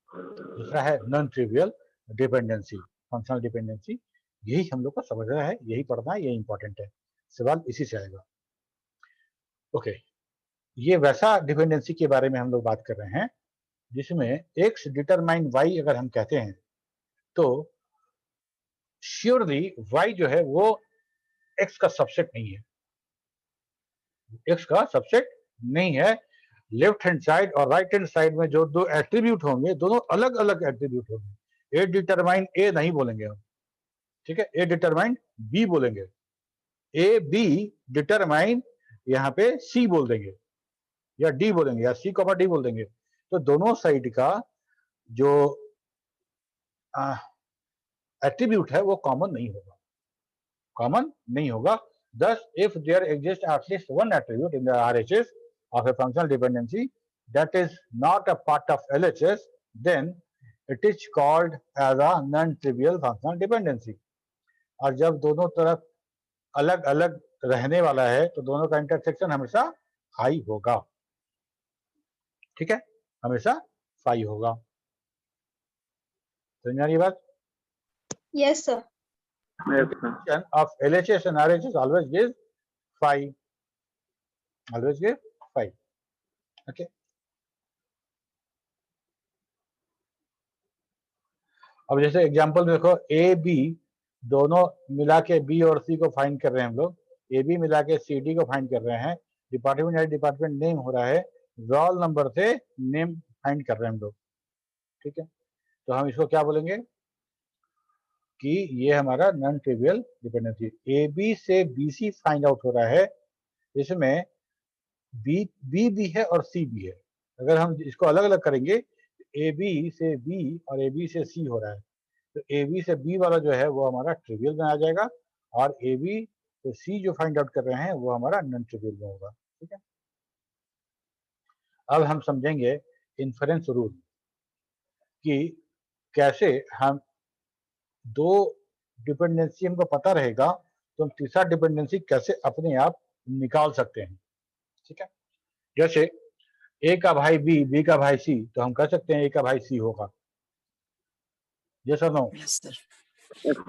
दूसरा है non trivial dependency, functional dependency. यही हम लोग को समझना है, यही पढ़ना है, यही इंपॉर्टेंट है, सवाल इसी से आएगा। ओके, ये वैसा डिपेंडेंसी के बारे में हम लोग बात कर रहे हैं जिसमें x डिटरमाइन y अगर हम कहते हैं तो श्योरली y जो है वो x का सबसेट नहीं है, x का सबसेट नहीं है। लेफ्ट हैंड साइड और राइट हैंड साइड में जो दो एट्रीब्यूट होंगे दोनों अलग अलग एट्रीब्यूट होंगे। ए डिटरमाइन ए नहीं बोलेंगे हम, ठीक है, ए डिटरमाइन बी बोलेंगे, ए बी डिटरमाइन यहाँ पे सी बोल देंगे या डी बोलेंगे या सी कॉमा डी बोल देंगे। तो दोनों साइड का जो एट्रीब्यूट है वो कॉमन नहीं होगा, कॉमन नहीं होगा। Thus, if there exists at least one attribute in the RHS of a functional dependency that is not a part of LHS, then it is called as a non-trivial functional dependency. और जब दोनों तरफ अलग अलग रहने वाला है तो दोनों का इंटरसेक्शन हमेशा हाई होगा। ठीक है, हमेशा फाई होगा। समझ आ रही बात? Yes, sir. Yes, sir. Of LHS and RHS always give phi, always give phi. Okay. अब जैसे एग्जांपल में देखो, ए बी दोनों मिला के बी और सी को फाइंड कर रहे हैं हम लोग, ए बी मिला के सी डी को फाइंड कर रहे हैं, डिपार्टमेंट या डिपार्टमेंट नेम हो रहा है, रोल नंबर से नेम फाइंड कर रहे हैं हम लोग। ठीक है, तो हम इसको क्या बोलेंगे कि ये हमारा non trivial dependency. A B से बी सी फाइंड आउट हो रहा है, इसमें बी भी है और सी भी है। अगर हम इसको अलग अलग करेंगे, ए बी से बी और ए बी से सी हो रहा है, तो ए बी से बी वाला जो है वो हमारा ट्रिवियल में आ जाएगा और ए बी से सी जो फाइंड आउट कर रहे हैं वो हमारा नॉन ट्रिवियल में होगा। ठीक है, अब हम समझेंगे इन्फरेंस रूल कि कैसे हम दो डिपेंडेंसी हमको पता रहेगा तो हम तीसरा डिपेंडेंसी कैसे अपने आप निकाल सकते हैं। ठीक है, जैसे ए का भाई बी, बी का भाई सी, तो हम कह सकते हैं ए का भाई सी होगा। यस और नो?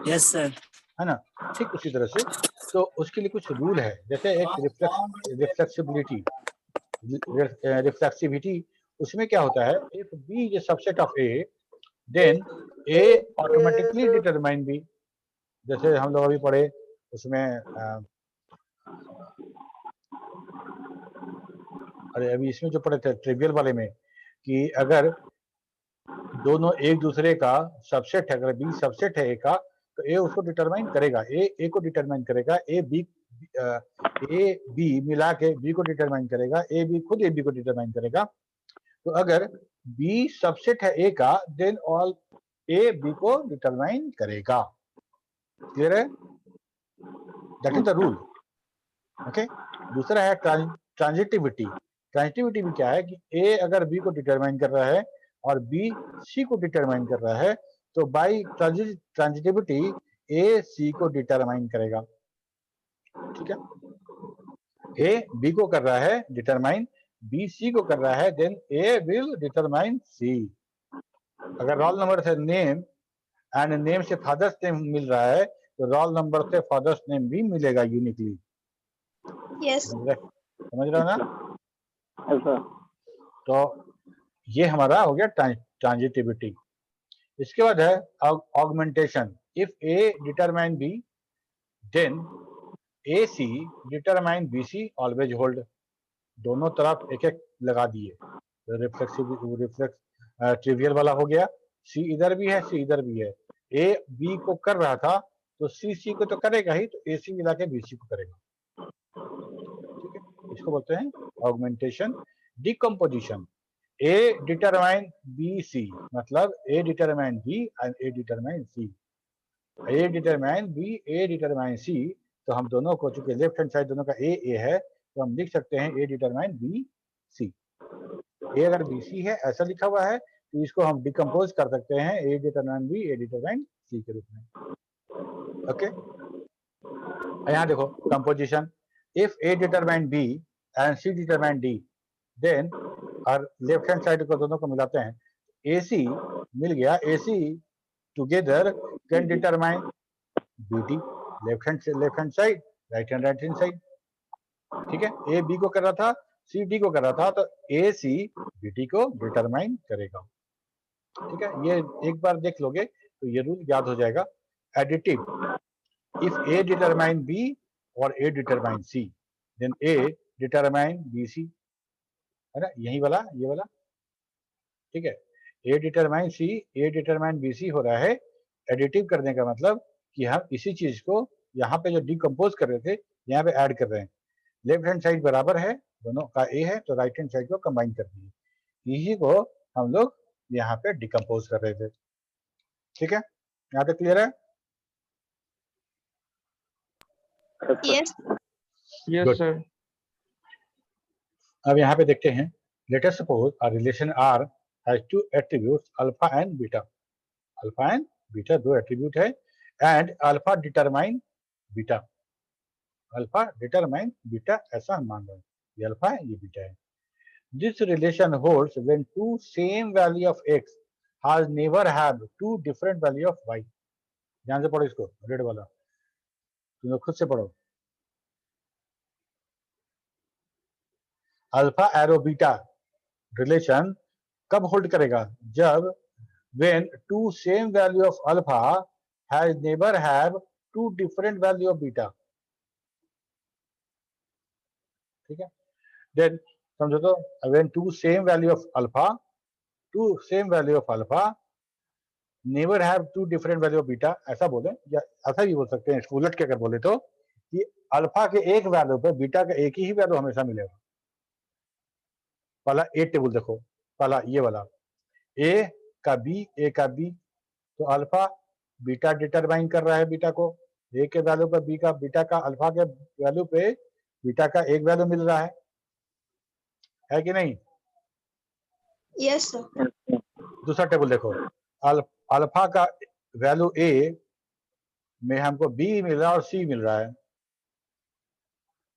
Yes sir. है ना? ठीक उसी तरह से तो उसके लिए कुछ रूल है, जैसे एक रिफ्लेक्सिविटी, उसमें क्या होता है, if B is subset of A then A automatically determine B, जैसे हम लोग अभी पढ़े उसमें अरे अभी इसमें जो पढ़े थे ट्रिवियल वाले में कि अगर दोनों एक दूसरे का सबसेट है, अगर बी सबसेट है ए का, तो ए उसको डिटरमाइन करेगा, ए को डिटरमाइन करेगा, ए बी मिला के बी को डिटरमाइन करेगा, ए बी खुद ए बी को डिटरमाइन करेगा। तो अगर बी सबसेट है ए का, देन ऑल ए बी को डिटरमाइन करेगा। क्लियर है? That is the rule. Okay, दूसरा है ट्रांजिटिविटी। ट्रांजिटिविटी भी क्या है कि ए अगर बी को डिटरमाइन कर रहा है और बी सी को डिटरमाइन कर रहा है, तो बाई ट्रांजिटिविटी ए सी को डिटरमाइन करेगा। ठीक है, ए बी को कर रहा है डिटरमाइन, बी सी को कर रहा है, देन ए विल डिटरमाइन सी। अगर रोल नंबर से नेम एंड नेम से फादर्स नेम मिल रहा है, तो रोल नंबर से फादर्स नेम भी मिलेगा यूनिकली। Yes. समझ रहे हो ना? Yes, sir. तो ये हमारा हो गया ट्रांजिटिविटी। इसके बाद है augmentation. If A determine B, then A C determine B C always hold. दोनों तरफ एक एक लगा दिए, रिफ्लेक्स ट्रिवियल वाला हो गया। सी इधर भी है, सी इधर भी है। ए बी को कर रहा था तो सी को तो करेगा ही, तो ए सी मिला के बी सी को करेगा। ठीक है, इसको बोलते हैं augmentation. Decomposition. A determine B C, मतलब A determine B and A determine C. A determine B, A determine C, तो हम दोनों को, चूंकि लेफ्ट हैंड साइड दोनों का ए है, तो हम लिख सकते हैं ए डिटरमाइन बी सी। ए अगर बी सी है ऐसा लिखा हुआ है, तो इसको हम डिकम्पोज कर सकते हैं A determine B, A determine C के रूप में। ओके, यहाँ देखो composition. If A determine B and C determine D, then और लेफ्ट हैंड साइड को दोनों को मिलाते हैं, ए सी मिल गया, A C together can determine B D. Left hand side, right hand side. ठीक है, ए बी को कर रहा था, सी डी को कर रहा था, तो ए सी बी डी को डिटरमाइन करेगा। ठीक है, ये एक बार देख लोगे तो ये रूल याद हो जाएगा। Additive. If A determine B और A determine C, then A determine B C, है ना, यही वाला, ये वाला। ठीक है, A determine C, A determine B C हो रहा है। एडिटिव करने का मतलब कि हम इसी चीज को यहाँ पे जो डिकम्पोज कर रहे थे, यहाँ पे ऐड कर रहे हैं। लेफ्ट हैंड साइड बराबर है, दोनों का ए है, तो राइट हैंड साइड को कंबाइन कर दिए। इसी को हम लोग यहाँ पे डिकम्पोज कर रहे थे। ठीक है, यहाँ तक क्लियर है? Yes. Yes, Good. sir. अब यहाँ पे देखते हैं, let us suppose a relation R has two attributes alpha and beta. Alpha and beta दो एट्रीब्यूट है, and alpha determine beta. Alpha determine beta, ऐसा हम मान रहे हैं। ये अल्फा है, ये बीटा है। This relation holds when two same value of x has never have two different value of y। ध्यान से पढ़ो इसको, रेड वाला तुम लोग खुद से पढ़ो। अल्फा एरो बीटा रिलेशन कब होल्ड करेगा? जब when two same value of alpha has never have two different value of beta। ठीक है, then समझो तो, when two same value of alpha never have two different value of beta, ऐसा बोले, या ऐसा भी बोल सकते हैं उलट के अगर बोले तो, कि अल्फा के एक वैल्यू पे बीटा का एक ही वैल्यू हमेशा मिलेगा। पहला ए टेबल देखो, पहला ये वाला ए का बी, ए का बी, तो अल्फा बीटा डिटरमाइन कर रहा है बीटा को, ए के वैल्यू पर बी का, बीटा का अल्फा के वैल्यू पे बीटा का एक वैल्यू मिल रहा है कि नहीं? Yes, sir. दूसरा टेबल देखो, अल्फा का वैल्यू ए में हमको बी मिल रहा है और सी मिल रहा है।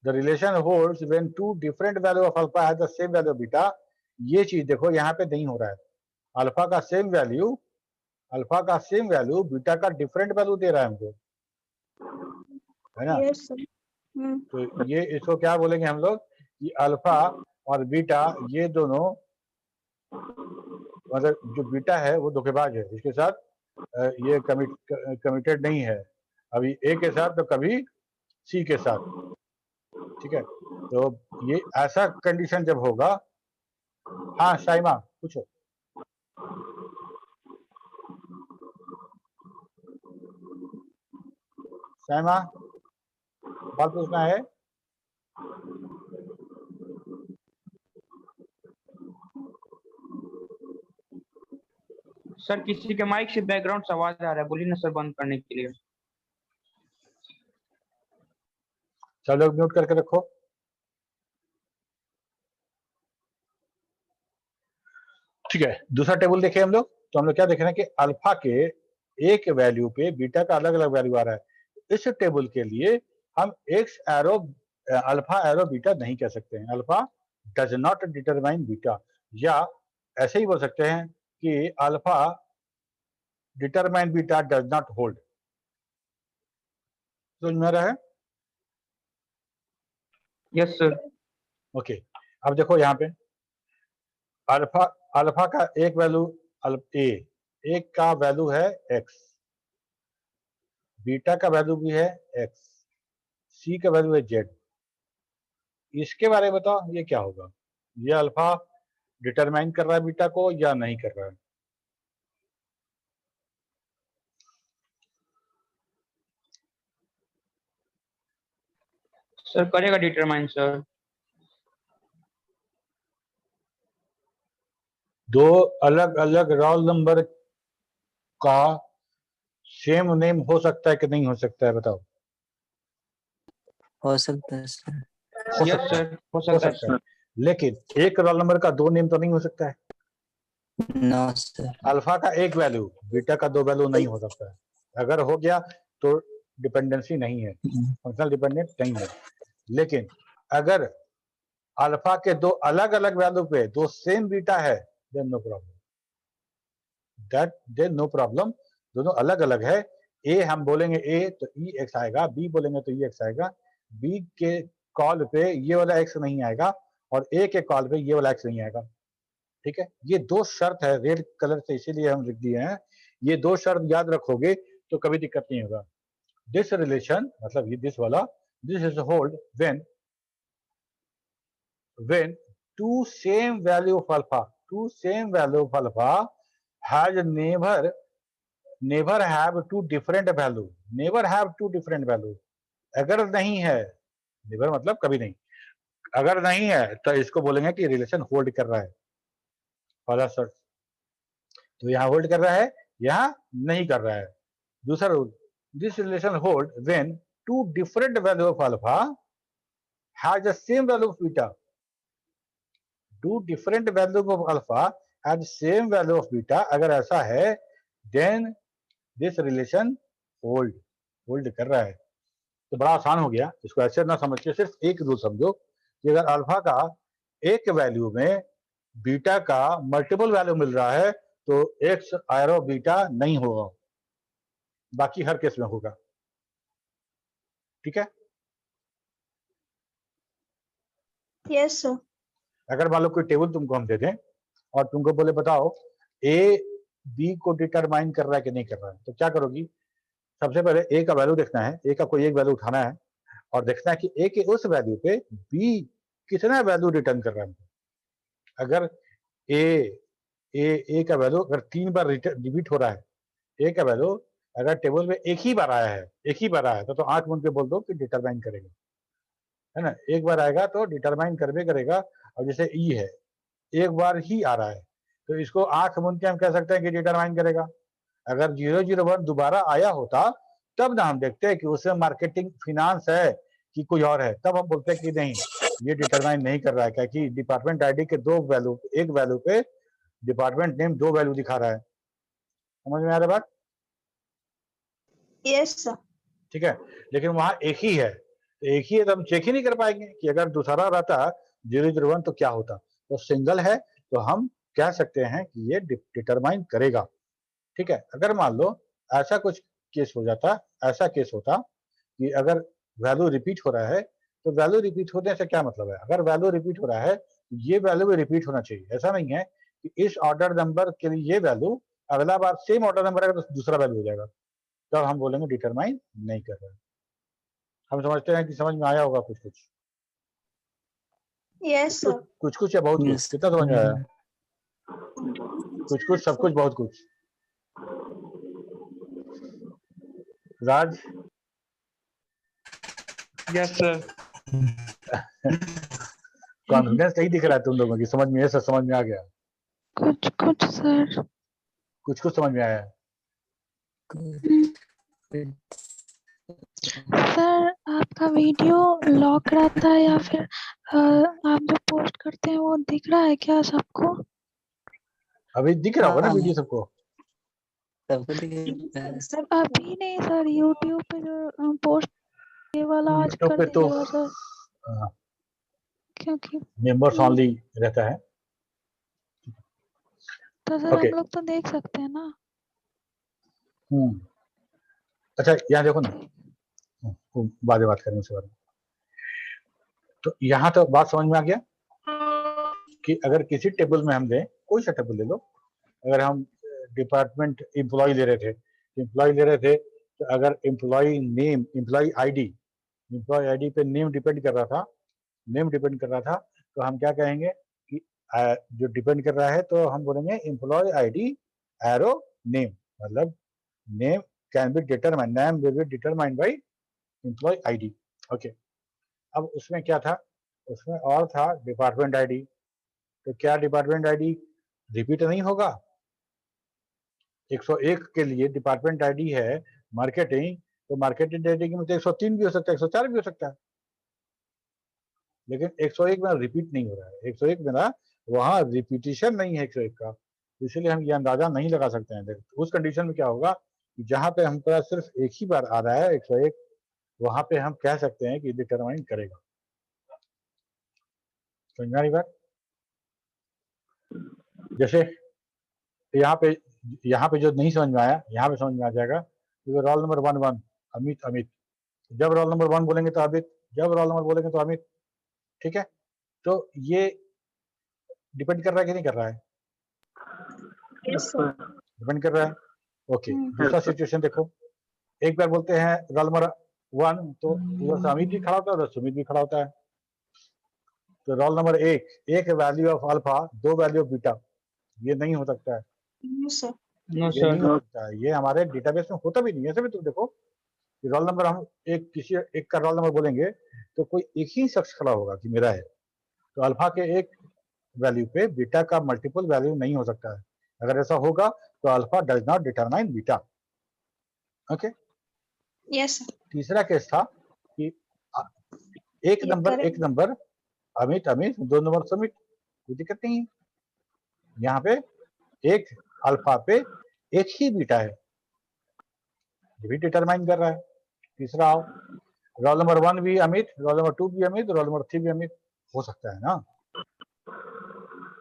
The relation holds when two different value of alpha have the same value of beta. ये चीज देखो यहाँ पे नहीं हो रहा है। अल्फा का सेम वैल्यू बीटा का डिफरेंट वैल्यू दे रहा है हमको, है ना? Yes, sir. तो ये इसको क्या बोलेंगे हम लोग कि अल्फा और बीटा ये दोनों, मतलब जो बीटा है वो धोखेबाज है, इसके साथ ये कमिटेड नहीं है, अभी ए के साथ तो कभी सी के साथ, ठीक है। तो ये ऐसा कंडीशन जब होगा, हाँ शाइमा पूछो। शाइमा बात पूछना है? सर किसी के माइक से बैकग्राउंड से आवाज आ रहा है, बोलिए ना सर बंद करने के लिए। सब लोग म्यूट करके रखो। ठीक है, दूसरा टेबल देखें हम लोग, तो हम लोग क्या देख रहे हैं कि अल्फा के एक वैल्यू पे बीटा का अलग अलग वैल्यू आ रहा है। इस टेबल के लिए हम x arrow alpha arrow beta नहीं कह सकते हैं, alpha does not determine beta, या ऐसे ही बोल सकते हैं कि alpha determine beta does not hold. समझ में आ रहा है? Yes sir. ओके, अब देखो यहाँ पे अल्फा का एक वैल्यू ए, एक का वैल्यू है एक्स, बीटा का वैल्यू भी है एक्स, सी का वैल्यू है जेड। इसके बारे में बताओ ये क्या होगा, ये अल्फा डिटरमाइन कर रहा है बीटा को या नहीं कर रहा है? सर करेगा डिटरमाइन सर। दो अलग अलग रोल नंबर का सेम नेम हो सकता है कि नहीं हो सकता है, बताओ। हो सकता है सर। हो यस सकता है, सर हो हो सकता है सकता है, लेकिन एक रोल नंबर का दो नेम तो नहीं हो सकता है। No sir. अल्फा का एक वैल्यू बीटा का दो वैल्यू नहीं हो सकता है, अगर हो गया तो डिपेंडेंसी नहीं है, फंक्शनल डिपेंडेंट नहीं है। लेकिन अगर अल्फा के दो अलग अलग वैल्यू पे दो सेम बीटा है, then no problem, then no problem, दोनों अलग अलग है। ए हम बोलेंगे ए तो ई एक्स आएगा, बी बोलेंगे तो ई एक्स आएगा, बी के कॉल पे ये वाला एक्स नहीं आएगा और ए के कॉल पे ये वाला एक्स नहीं आएगा। ठीक है, ये दो शर्त है, रेड कलर से इसीलिए हम लिख दिए हैं, ये दो शर्त याद रखोगे तो कभी दिक्कत नहीं होगा। दिस रिलेशन मतलब ये दिस वाला, this is hold when two same value of alpha has never have two different value, अगर नहीं है, never मतलब कभी नहीं, अगर नहीं है तो इसको बोलेंगे कि रिलेशन होल्ड कर रहा है, पहला शर्त। तो यहाँ होल्ड कर रहा है, यहाँ नहीं कर रहा है। दूसरा rule, this relation hold when two different value of alpha has the same value of beta, two different value of alpha has same value of beta, अगर ऐसा है देन दिस रिलेशन होल्ड कर रहा है। तो बड़ा आसान हो गया, इसको ऐसे ना समझ के सिर्फ एक रूल समझो कि अगर अल्फा का एक वैल्यू में बीटा का मल्टीपल वैल्यू मिल रहा है तो एक्स एरो बीटा नहीं होगा, बाकी हर केस में होगा। ठीक है, यस सर। अगर मान लो कोई टेबल तुमको हम दे दें और तुमको बोले बताओ ए बी को डिटरमाइन कर रहा है कि नहीं कर रहा है, तो क्या करोगी? सबसे पहले ए का वैल्यू देखना है, ए का कोई एक वैल्यू उठाना है और देखना है कि ए के उस वैल्यू पे बी कितना वैल्यू रिटर्न कर रहा है। अगर ए का वैल्यू अगर 3 बार रिपीट हो रहा है, ए का वैल्यू अगर टेबल में एक ही बार आया है तो आंख मूंद के बोल दो कि डिटरमाइन करेगा, है ना। एक बार आएगा तो डिटरमाइन करबे करेगा, और जैसे ई है एक बार ही आ रहा है तो इसको आंख मूंद के हम कह सकते हैं कि डिटरमाइन करेगा। अगर 001 दोबारा आया होता तब ना हम देखते हैं कि उसमें मार्केटिंग फिनांस है कि कोई और है, तब हम बोलते हैं कि नहीं ये डिटरमाइन नहीं कर रहा है, क्योंकि डिपार्टमेंट आईडी के दो वैल्यू, एक वैल्यू पे डिपार्टमेंट नेम दो वैल्यू दिखा रहा है। समझ में आ रहा है बात? Yes sir. ठीक है, लेकिन वहां एक ही है तो हम चेक ही नहीं कर पाएंगे कि अगर दूसरा रहता 001 तो क्या होता। तो सिंगल है तो हम कह सकते हैं कि ये डिटरमाइन करेगा। ठीक है, अगर मान लो ऐसा कुछ केस हो जाता, ऐसा केस होता कि अगर वैल्यू रिपीट हो रहा है, तो वैल्यू रिपीट होने से क्या मतलब है? अगर वैल्यू रिपीट हो रहा है ये वैल्यू भी रिपीट होना चाहिए। ऐसा नहीं है कि इस ऑर्डर नंबर के लिए ये वैल्यू अगला बार सेम ऑर्डर नंबर आएगा तो दूसरा वैल्यू हो जाएगा, तब हम बोलेंगे डिटरमाइन नहीं कर रहे। हम समझते हैं कि समझ में आया होगा कुछ कुछ Yes, sir. कुछ कुछ या बहुत कुछ, Yes. कितना समझ में आया? कुछ कुछ, सब कुछ, बहुत कुछ। राज, यस सर। कॉन्फिडेंस नहीं दिख रहा है तुम लोगों की, समझ में, सब समझ में आ गया? कुछ कुछ सर। कुछ कुछ समझ में आया? Good. सर आपका वीडियो लॉक रहता है या फिर आप जो पोस्ट करते हैं वो दिख रहा है क्या सबको? अभी दिख रहा होगा ना हाँ। वीडियो सबको? सबको दिख रहा है। Sir, अभी नहीं सर, यूट्यूब पे जो पोस्ट ये वाला आज यूट्यूब कर पे तो दीजिएगा सर, क्योंकि मेंबर्स ओनली रहता है। तो सर Okay. हम लोग तो देख सकते हैं ना। अच्छा यहाँ देखो ना, बाद में बात करेंगे उसके बारे में। तो यहाँ तो बात समझ में आ गया कि अगर किसी टेबल में हम दें, कोई सा टेबल ले लो, अगर हम डिपार्टमेंट एम्प्लॉय ले रहे थे तो अगर एम्प्लॉय नेम, एम्प्लॉय आईडी पे नेम डिपेंड कर रहा था, तो हम क्या कहेंगे कि जो डिपेंड कर रहा है तो हम बोलेंगे एम्प्लॉय आईडी एरो नेम, मतलब name can be determined, name will be determined by employee ID. Okay, अब उसमें क्या था, उसमें और था डिपार्टमेंट आईडी। तो क्या डिपार्टमेंट आईडी रिपीट नहीं होगा? 101 के लिए डिपार्टमेंट आईडी है मार्केटिंग, तो मार्केटिंग आईडी की मतलब 103 भी हो सकता है, 104 भी हो सकता है, लेकिन 101 में रिपीट नहीं हो रहा है। 101 में ना वहाँ रिपीटिशन नहीं है 101 का, इसलिए हम ये अंदाजा नहीं लगा सकते हैं। उस कंडीशन में क्या होगा कि जहाँ पे हमको सिर्फ एक ही बार आ रहा है 101, वहां पे हम कह सकते हैं कि डिटरमाइन करेगा। समझ में आ रही बात? जैसे यहाँ पे जो नहीं समझ में आया, यहाँ पे समझ में आ जाएगा। तो रोल नंबर 11 अमित, जब रोल नंबर 1 बोलेंगे तो अमित, जब रोल नंबर बोलेंगे तो अमित, ठीक है? तो ये डिपेंड कर रहा है कि नहीं कर रहा है? yes, sir. डिपेंड कर रहा है। ओके, दूसरा सिचुएशन देखो, एक बार बोलते हैं रोल नंबर 1 तो उधर से अमित भी खड़ा होता है, उधर सुमित भी खड़ा होता है। तो रोल नंबर 1, एक value of alpha, 2 value of beta, ये नहीं हो सकता है। No, sir. नो ये नहीं सर। हो सकता है, ये हमारे डेटाबेस में होता भी नहीं है। ऐसे भी तुम देखो, रोल नंबर हम किसी एक का रोल नंबर बोलेंगे तो कोई एक ही शख्स खड़ा होगा कि मेरा है, तो अल्फा के एक वैल्यू पे बीटा का मल्टीपल वैल्यू नहीं हो सकता है। अगर ऐसा होगा तो alpha does not determine beta. Okay, Yes, sir. तीसरा केस था कि एक ये number correct. Amit, 2 number Sumit, कोई दिक्कत नहीं है। यहाँ पे एक अल्फा पे एक ही बीटा है, ये भी डिटरमाइन कर रहा है। तीसरा आओ, रोल नंबर 1 भी अमित, रोल नंबर 2 भी अमित, रोल नंबर 3 भी अमित, हो सकता है ना?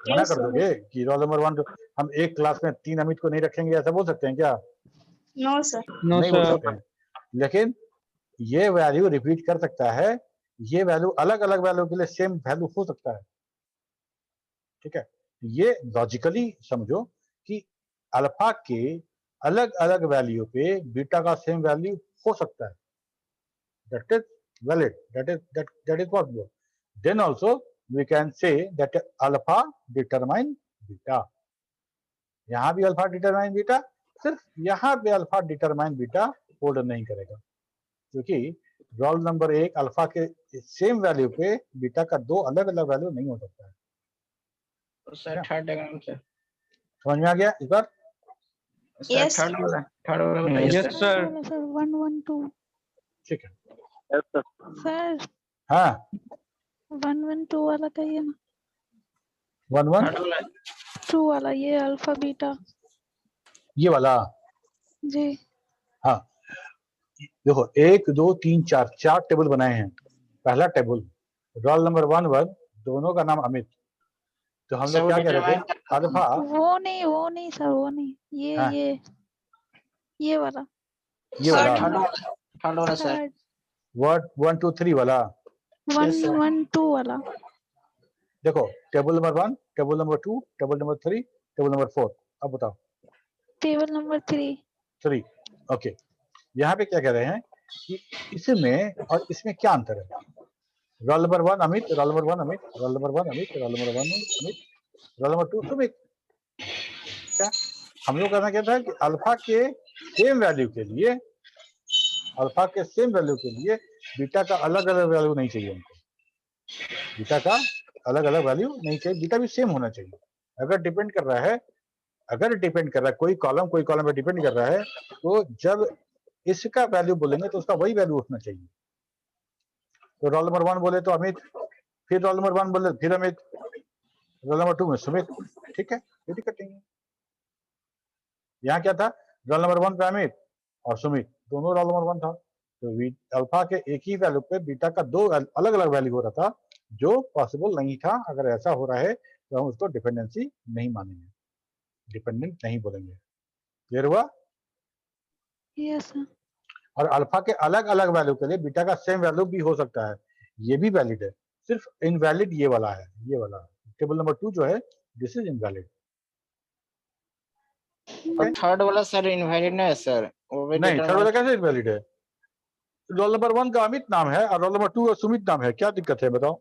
मना Yes, कर sir. दोगे कि रोल नंबर 1 हम एक क्लास में 3 अमित को नहीं रखेंगे, ऐसा बोल सकते हैं क्या? No, sir. नो नहीं बोल सर। सकते हैं। लेकिन ये वैल्यू रिपीट कर सकता है, ये वैल्यू अलग अलग वैल्यू के लिए सेम वैल्यू हो सकता है। ठीक है, ये लॉजिकली समझो कि अल्फा के अलग अलग वैल्यू पे बीटा का सेम वैल्यू हो सकता है। That is valid, that is possible. Then also we can say that alpha determine beta. यहाँ भी अल्फा डिटरमाइन बीटा, सिर्फ यहाँ पे अल्फा डिटरमाइन बीटा होल्ड नहीं करेगा, क्योंकि रोल नंबर 1 अल्फा के सेम वैल्यू पे बीटा का 2 अलग अलग वैल्यू नहीं हो सकता है। Sir third diagram sir. समझ में आ गया इस बार? Yes. थर्ड वाला बताइए Yes, सर। सर 112 ठीक है, Yes, sir. सर, हाँ 112 वाला कहिए ना। 1 2 वाला, ये अल्फा बीटा। ये वाला, जी। हाँ देखो 1 2 3 4 4 टेबल बनाए हैं। पहला टेबल रोल नंबर 1 दोनों का नाम अमित, तो हम लोग क्या कह रहे थे, अल्फा वो नहीं सर, वो नहीं, ये हाँ। ये वाला ये वाला थर्ड वाला सर। थर्ड 1 2 3 वाला। 112 वाला। देखो table number 1, table number 2, table number 3, table number 4। अब बताओ टेबल नंबर 3। 3। ओके, यहाँ पे क्या कह रहे हैं कि इसमें और इसमें क्या अंतर है? Roll number 1 Amit, roll number 1 Amit, roll number 1 Amit, roll number 1 Amit, roll number 2 Sumit. क्या हम लोग करना क्या था कि अल्फा के सेम वैल्यू के लिए, अल्फा के सेम वैल्यू के लिए बीटा का अलग अलग वैल्यू नहीं चाहिए हमको। बीटा का अलग अलग वैल्यू नहीं चाहिए, बीटा भी सेम होना चाहिए। अगर डिपेंड कर रहा है, अगर डिपेंड कर रहा है कोई कॉलम पे डिपेंड कर रहा है, तो जब इसका वैल्यू बोलेंगे तो उसका वही वैल्यू उठना चाहिए। तो रोल नंबर 1 बोले तो अमित, फिर रोल नंबर 1 बोले फिर अमित, रोल नंबर 2 में सुमित। ठीक है, कोई दिक्कत नहीं है। यहाँ क्या था, रोल नंबर 1 पे अमित और सुमित दोनों रोल नंबर 1 था, तो अल्फा के एक ही वैल्यू पे बीटा का दो अलग अलग वैल्यू हो रहा था, जो पॉसिबल नहीं था। अगर ऐसा हो रहा है तो हम उसको डिपेंडेंसी नहीं मानेंगे, डिपेंडेंट नहीं बोलेंगे। क्लियर हुआ? Yes sir. और अल्फा के अलग अलग वैल्यू के लिए बीटा का सेम वैल्यू भी हो सकता है, ये भी वैलिड है। सिर्फ इनवैलिड ये वाला है, ये वाला टेबल नंबर 2 जो है, दिस इज इनवैलिड। और थर्ड वाला सर इनवैलिड नहीं है सर, वो भी नहीं, थर्ड वाला कैसे इनवैलिड है? रोल नंबर 1 का अमित नाम है और रोल नंबर 2 का सुमित नाम है, क्या दिक्कत है बताओ?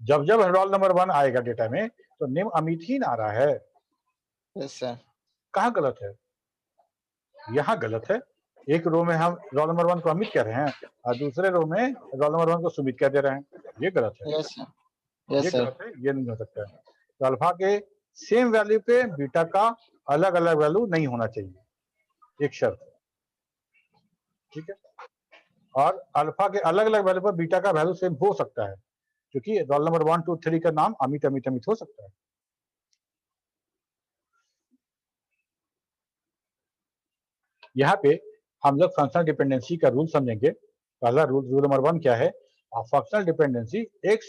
जब जब रोल नंबर 1 आएगा डेटा में तो नेम अमित ही ना आ रहा है। Yes sir. कहाँ गलत है? यहाँ गलत है। एक रो में हम रोल नंबर 1 को अमित कह रहे हैं और दूसरे रो में रोल नंबर 1 को सुमित कह दे रहे हैं, ये गलत है। Yes sir. ये यस सर। गलत है, ये नहीं हो सकता है। तो अल्फा के सेम वैल्यू पे बीटा का अलग अलग वैल्यू नहीं होना चाहिए, एक शर्त। ठीक है, और अल्फा के अलग अलग वैल्यू पर बीटा का वैल्यू सेम हो सकता है, क्योंकि रोल नंबर 1 2 3 का नाम अमित अमित अमित हो सकता है। यहाँ पे हम लोग फंक्शनल डिपेंडेंसी का रूल समझेंगे। पहला रूल, रूल नंबर 1 क्या है? Functional dependency x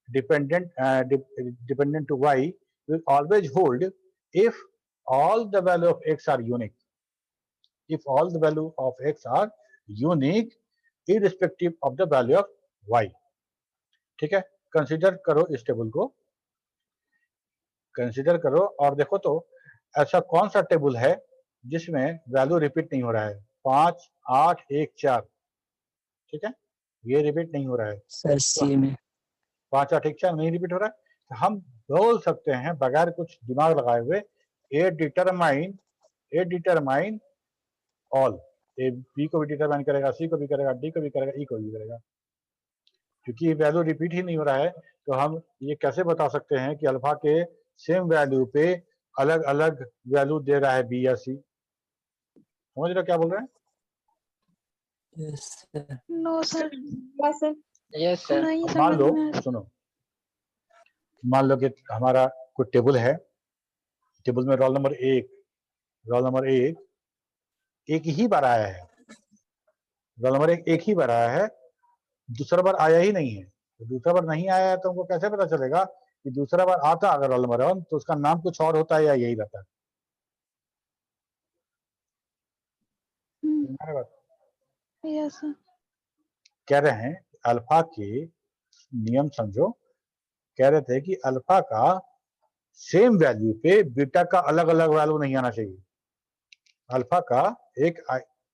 dependent to y will always hold if all the value of x are unique. If all the value of x are unique irrespective of the value of y. ठीक है, कंसीडर करो इस टेबल को, कंसीडर करो और देखो तो ऐसा कौन सा टेबल है जिसमें वैल्यू रिपीट नहीं हो रहा है? 5 8 1 4। ठीक है, ये रिपीट नहीं हो रहा है सर सी में 5 8 1 4 नहीं रिपीट हो रहा है, तो हम बोल सकते हैं बगैर कुछ दिमाग लगाए हुए, ए डिटरमाइन ऑल। ए बी को भी डिटरमाइन करेगा, सी को भी करेगा, डी को भी करेगा, ई को भी करेगा। क्योंकि वैल्यू रिपीट ही नहीं हो रहा है, तो हम ये कैसे बता सकते हैं कि अल्फा के सेम वैल्यू पे अलग अलग वैल्यू दे रहा है बी या सी? समझ रहे क्या बोल रहे हैं? Yes sir no sir, yes sir. Yes sir. नहीं मान लो, समझ में आया। सुनो, मान लो कि हमारा कोई टेबल है, टेबल में रोल नंबर 1 एक ही बार आया है, रोल नंबर 1 एक ही बार आया है, दूसरा बार आया ही नहीं है। तो दूसरा बार नहीं आया है तो हमको कैसे पता चलेगा कि दूसरा बार आता अगर रोल नंबर 1 तो उसका नाम कुछ और होता है या यही रहता है? Yes sir. कह रहे हैं अल्फा के नियम समझो, कह रहे थे कि अल्फा का सेम वैल्यू पे बीटा का अलग अलग वैल्यू नहीं आना चाहिए। अल्फा का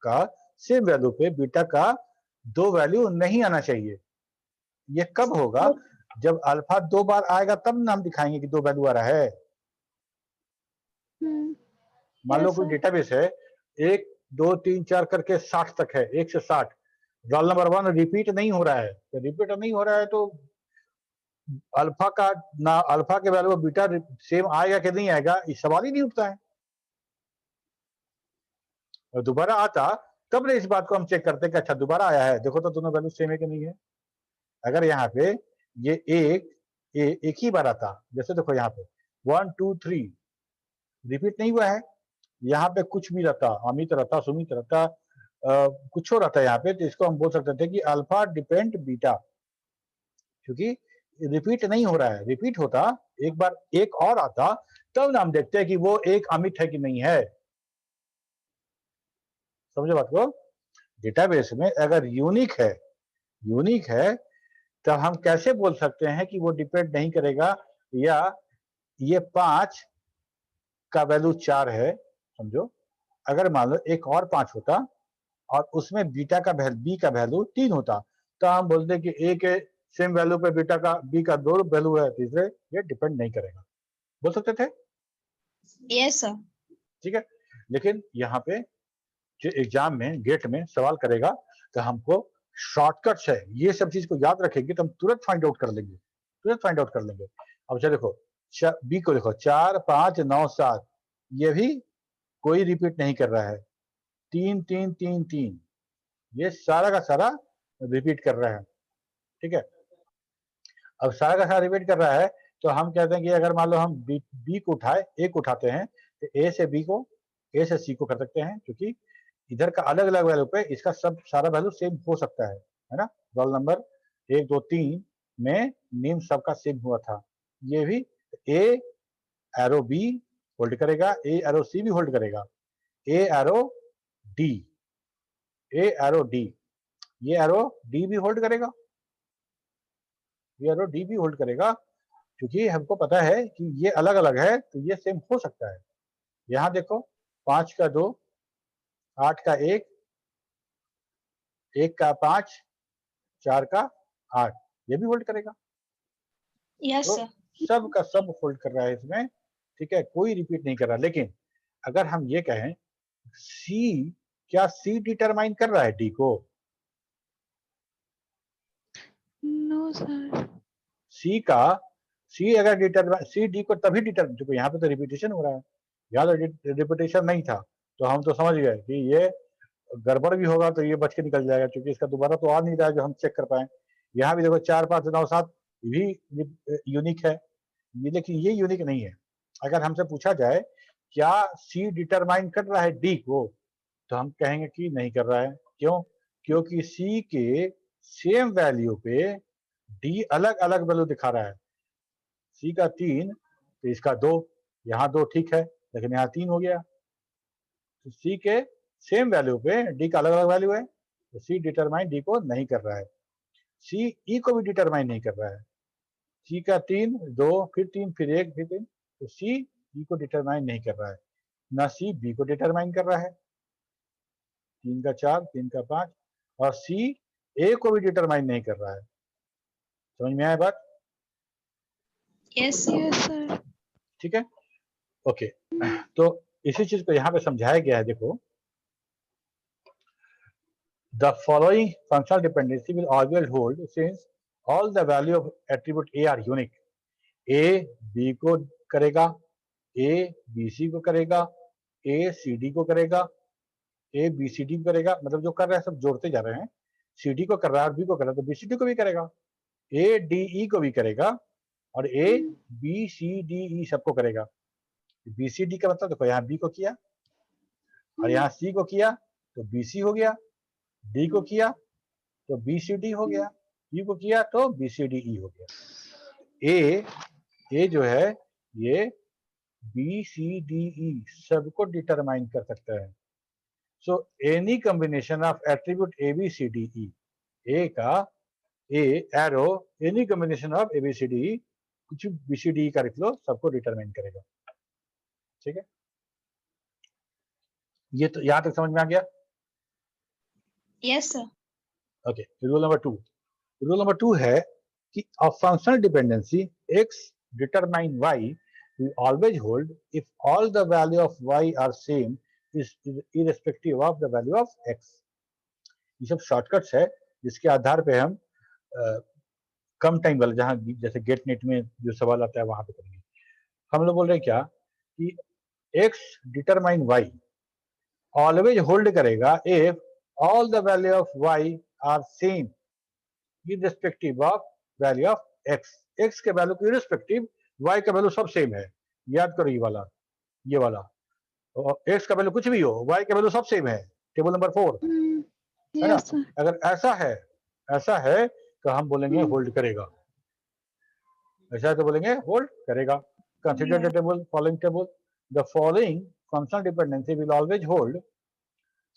का सेम वैल्यू पे बीटा का दो वैल्यू नहीं आना चाहिए। ये कब होगा? जब अल्फा 2 बार आएगा तब ना हम दिखाएंगे कि 2 वैल्यू आ रहा है। मान लो Yes, कोई sir. डेटाबेस है, 1 2 3 4 करके 60 तक है, 1 से 60, रोल नंबर 1 रिपीट नहीं हो रहा है, तो रिपीट नहीं हो रहा है तो अल्फा का ना अल्फा के वैल्यू बीटा सेम आएगा कि नहीं आएगा, ये सवाल ही नहीं उठता है। और दोबारा आता तब ना इस बात को हम चेक करते कि अच्छा दोबारा आया है, देखो तो दोनों वैल्यू सेम है कि नहीं है। अगर यहाँ पे ये एक ही बार आता, जैसे देखो यहाँ पे 1 2 3 रिपीट नहीं हुआ है, यहाँ पे कुछ भी रहता, अमित रहता, सुमित रहता, कुछ और रहता है यहाँ पे, तो इसको हम बोल सकते थे कि अल्फा डिपेंड बीटा, क्योंकि रिपीट नहीं हो रहा है। रिपीट होता, एक बार एक और आता, तब हम देखते हैं कि वो एक अमित है कि नहीं है। समझो बात को? डेटाबेस में अगर यूनिक है तब हम कैसे बोल सकते हैं कि वो डिपेंड नहीं करेगा या ये 5 का वैल्यू 4 है समझो, अगर मान लो एक और 5 होता और उसमें बीटा का बी का वैल्यू 3 होता, तो हम बोलते कि ए के सेम वैल्यू पे बीटा का बी का 2 वैल्यू है, तीसरे ये डिपेंड नहीं करेगा, बोल सकते थे। Yes, sir. ठीक है, लेकिन यहाँ पे जो एग्जाम में गेट में सवाल करेगा तो हमको शॉर्टकट्स है, ये सब चीज को याद रखेंगे तो हम तुरंत फाइंड आउट कर लेंगे, तुरंत फाइंड आउट कर लेंगे। अब चलो देखो बी को देखो 4 5 9 7, ये भी कोई रिपीट नहीं कर रहा है, 3 3 3 3, ये सारा का सारा रिपीट कर रहा है। ठीक है, अब सारा का सारा रिपीट कर रहा है तो हम कहते हैं कि अगर मान लो हम बी को उठाए, ए को उठाते हैं तो ए से बी को, ए से सी को कर सकते हैं, क्योंकि इधर का अलग अलग वैल्यू पे इसका सब सारा वैल्यू सेम हो सकता है ना। रोल नंबर 1 2 3 में नेम सबका सेम हुआ था, ये भी ए एरो बी होल्ड करेगा, ए एरो सी भी होल्ड करेगा, ए एरो डी, ए एरो डी, ये एरो डी भी होल्ड करेगा, ये एरो डी भी होल्ड करेगा, क्योंकि हमको पता है कि ये अलग अलग है तो ये सेम हो सकता है। यहाँ देखो 5 का 2, 8 का 1, 1 का 5, 4 का 8, ये भी होल्ड करेगा। Yes, तो sir. सब का सब होल्ड कर रहा है इसमें, ठीक है, कोई रिपीट नहीं कर रहा। लेकिन अगर हम ये कहें सी, क्या सी डिटरमाइन कर रहा है डी को? No sir. सी का, सी अगर डिटरमाइन, सी डी को तभी डिटरमाइन, देखो यहाँ पे तो रिपीटेशन हो रहा है, यहाँ तो रिपीटेशन नहीं था तो हम तो समझ गए कि ये गड़बड़ भी होगा तो ये बच के निकल जाएगा, क्योंकि इसका दोबारा तो आ नहीं रहा है जो हम चेक कर पाए। यहाँ भी देखो 4 5 9 7 भी यूनिक है, ये लेकिन ये यूनिक नहीं है। अगर हमसे पूछा जाए क्या सी डिटरमाइन कर रहा है डी को, तो हम कहेंगे कि नहीं कर रहा है। क्यों? क्योंकि सी के सेम वैल्यू पे डी अलग अलग वैल्यू दिखा रहा है, सी का 3 तो इसका 2, यहाँ 2 ठीक है लेकिन यहाँ 3 हो गया, तो सी के सेम वैल्यू पे डी का अलग अलग वैल्यू है, तो सी डिटरमाइन डी को नहीं कर रहा है। सी ई को भी डिटरमाइन नहीं कर रहा है, सी का 3 2 फिर 3 फिर 1 फिर 3, तो सी ई को डिटरमाइन नहीं कर रहा है, ना सी बी को डिटरमाइन कर रहा है, 3 का 4 3 का 5, और सी ए को भी डिटरमाइन नहीं कर रहा है। समझ में आया बात? Yes, sir. Yes sir. ठीक है, ओके। तो इसी चीज को यहाँ पे समझाया गया है। देखो, the following functional dependency will always hold since all the value of attribute A are unique. A B को करेगा, A B C को करेगा, A C D को करेगा, A B C D को करेगा, मतलब जो कर रहे हैं सब जोड़ते जा रहे हैं, C D को कर रहा है और B को कर रहा है तो B C D को भी करेगा, A D E को भी करेगा और A B C D E सबको करेगा। B C D का मतलब देखो, यहाँ B को किया और यहाँ C को किया तो B C हो गया, D को किया तो B C D हो गया, E को किया तो B C D E हो गया। A जो है ये B C D E सबको डिटरमाइन कर सकता है। So any combination of attribute A B C D E, A का A arrow any combination of A B C D E, कुछ B C D E का लिख लो, सबको डिटरमाइन करेगा। ठीक है, ये तो यहां तक समझ में आ गया? Yes, sir. Okay, rule number 2, rule number 2 है कि a functional dependency x determine y will always hold if all the value of y are same is irrespective of the value of x। ये सब शॉर्टकट्स है जिसके आधार पे हम कम टाइम वाला, जहां जैसे गेट नेट में जो सवाल आता है वहां पे करेंगे। हम लोग बोल रहे हैं क्या कि x determine y always hold करेगा if all the value of y are same irrespective of value of x। x के वैल्यू के irrespective y का वैल्यू सब सेम है, याद करो ये वाला, ये वाला, और x का वैल्यू कुछ भी हो y का वैल्यू सब सेम है, टेबल नंबर 4 है ना। Yes sir. अगर ऐसा है तो हम बोलेंगे होल्ड करेगा, ऐसा है तो बोलेंगे होल्ड करेगा। Consider the table, following table, the following functional dependency will always hold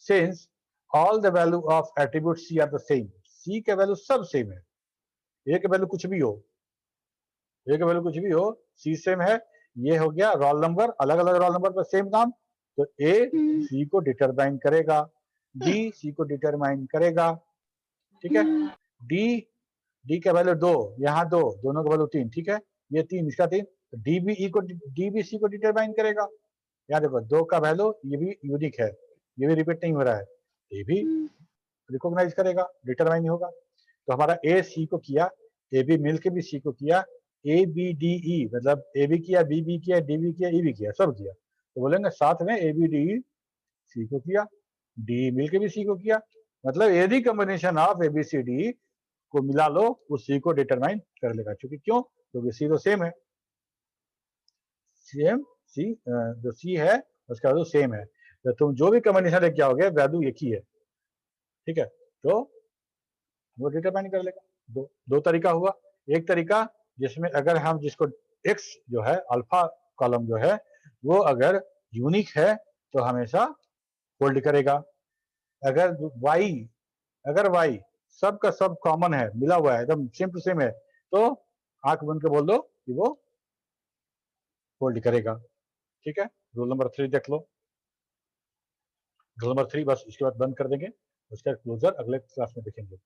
since all the value of attribute C are the same. C के वैल्यू सब सेम है, A के वैल्यू कुछ भी हो, A के वैल्यू कुछ भी हो, C सेम है, ये हो गया रोल नंबर, अलग अलग रोल नंबर पर सेम नाम, तो ए सी को डिटरमाइन करेगा, डी सी को डिटरमाइन करेगा, ठीक है। डी का वैल्यू 2, यहाँ 2, दोनों का वैल्यू 3, ठीक है, ये 3, इसका 3, तो डी बी सी को डिटरमाइन करेगा। यहाँ देखो 2 का वैल्यू ये भी यूनिक है, ये भी रिपीट नहीं हो रहा है, ये भी रिकॉग्नाइज करेगा, डिटरमाइन होगा। तो हमारा ए सी को किया, ए बी मिल के भी सी को किया, ए बी डी ई मतलब ए बी किया, बी बी किया, डी बी किया, ई बी किया, सब किया, तो बोलेंगे साथ में ए बी डी ई सी को किया, डी मिल के भी सी को किया, मतलब any combination of A B C D को मिला लो, उस सी को डिटरमाइन कर लेगा। क्योंकि क्यों? क्योंकि सी तो सेम है, सेम सी जो सी है उसका वैल्यू सेम है, तो तुम जो भी कॉम्बिनेशन लेके आओगे वैल्यू एक ही है, ठीक है, तो वो डिटरमाइन कर लेगा। दो तरीका हुआ। एक तरीका जिसमें अगर हम जिसको x जो है अल्फा कॉलम जो है वो अगर यूनिक है तो हमेशा होल्ड करेगा। अगर y सब का सब कॉमन है, मिला हुआ है, एकदम सेम टू सेम है, तो आंख बंद के बोल दो कि वो होल्ड करेगा, ठीक है। रूल नंबर 3 देख लो, रूल नंबर 3 बस इसके बाद बंद कर देंगे, उसका क्लोजर अगले क्लास में देखेंगे।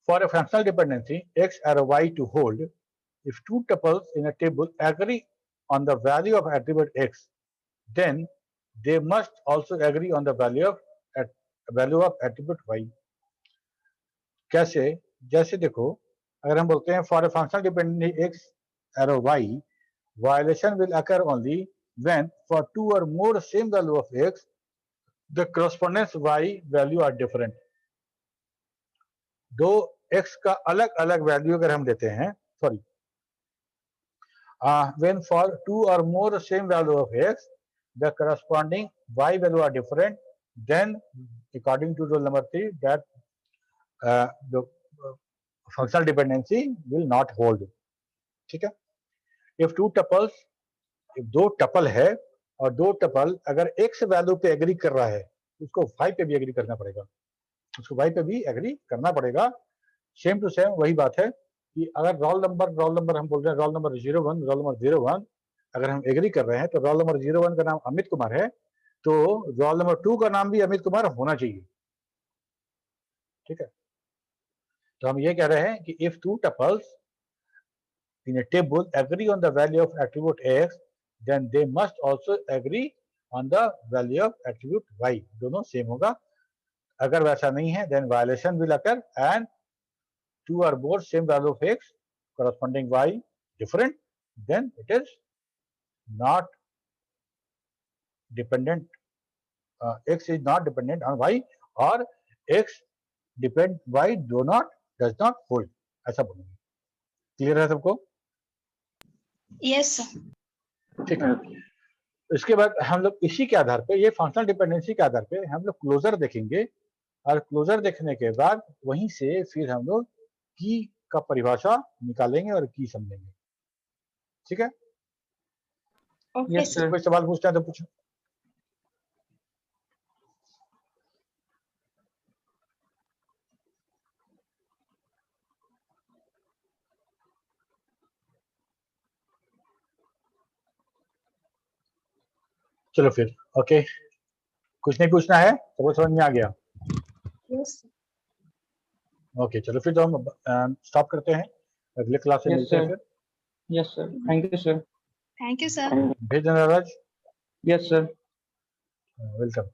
For a functional dependency x arrow y to hold, if two tuples in a table agree on the value of attribute x, then they must also agree on the value of attribute y. कैसे? जैसे देखो, अगर हम बोलते हैं for a functional dependency x arrow y, violation will occur only when for two or more same value of x, the correspondence y value are different. दो x का अलग अलग वैल्यू अगर हम देते हैं, sorry, when for two or more same value of x, the corresponding y value are different, then according to rule number 3 that the functional dependency will not hold, ठीक है। if two tuples, if दो टपल है और दो टपल अगर x वैल्यू पे एग्री कर रहा है, उसको y पे भी एग्री करना पड़ेगा, उसको y पे भी एग्री करना पड़ेगा। सेम टू सेम वही बात है कि अगर रोल नंबर हम बोल रहे हैं रोल नंबर 01 अगर हम एग्री कर रहे हैं तो रोल नंबर 01 का नाम अमित कुमार है, तो रोल नंबर 2 का नाम भी अमित कुमार होना चाहिए, ठीक है। तो हम ये कह रहे हैं कि if two tuples in a table agree on the value of attribute x, then they must also agree on the value of attribute y, दोनों सेम होगा। अगर वैसा नहीं है then violation will occur and two or more same value of x corresponding y different, then it is not dependent, x is not dependent on y, or x depend y does not hold, ऐसा बोलेंगे। क्लियर है सबको? Yes, sir. ठीक है। इसके बाद हम लोग इसी के आधार पे, ये फंक्शनल डिपेंडेंसी के आधार पे हम लोग क्लोजर देखेंगे, और क्लोजर देखने के बाद वहीं से फिर हम लोग की का परिभाषा निकालेंगे और की समझेंगे, ठीक है। Okay, yes sir. सर। कोई सवाल पूछना है तो पूछो। चलो फिर, ओके, कुछ नहीं पूछना है, सबको समझ में आ गया? Yes, sir. ओके, चलो फिर तो हम स्टॉप करते हैं, अगले क्लास से Yes, मिलते हैं sir. फिर। Yes sir, thank you sir. Thank you, sir. भेज देना राज। Yes sir. वेलकम।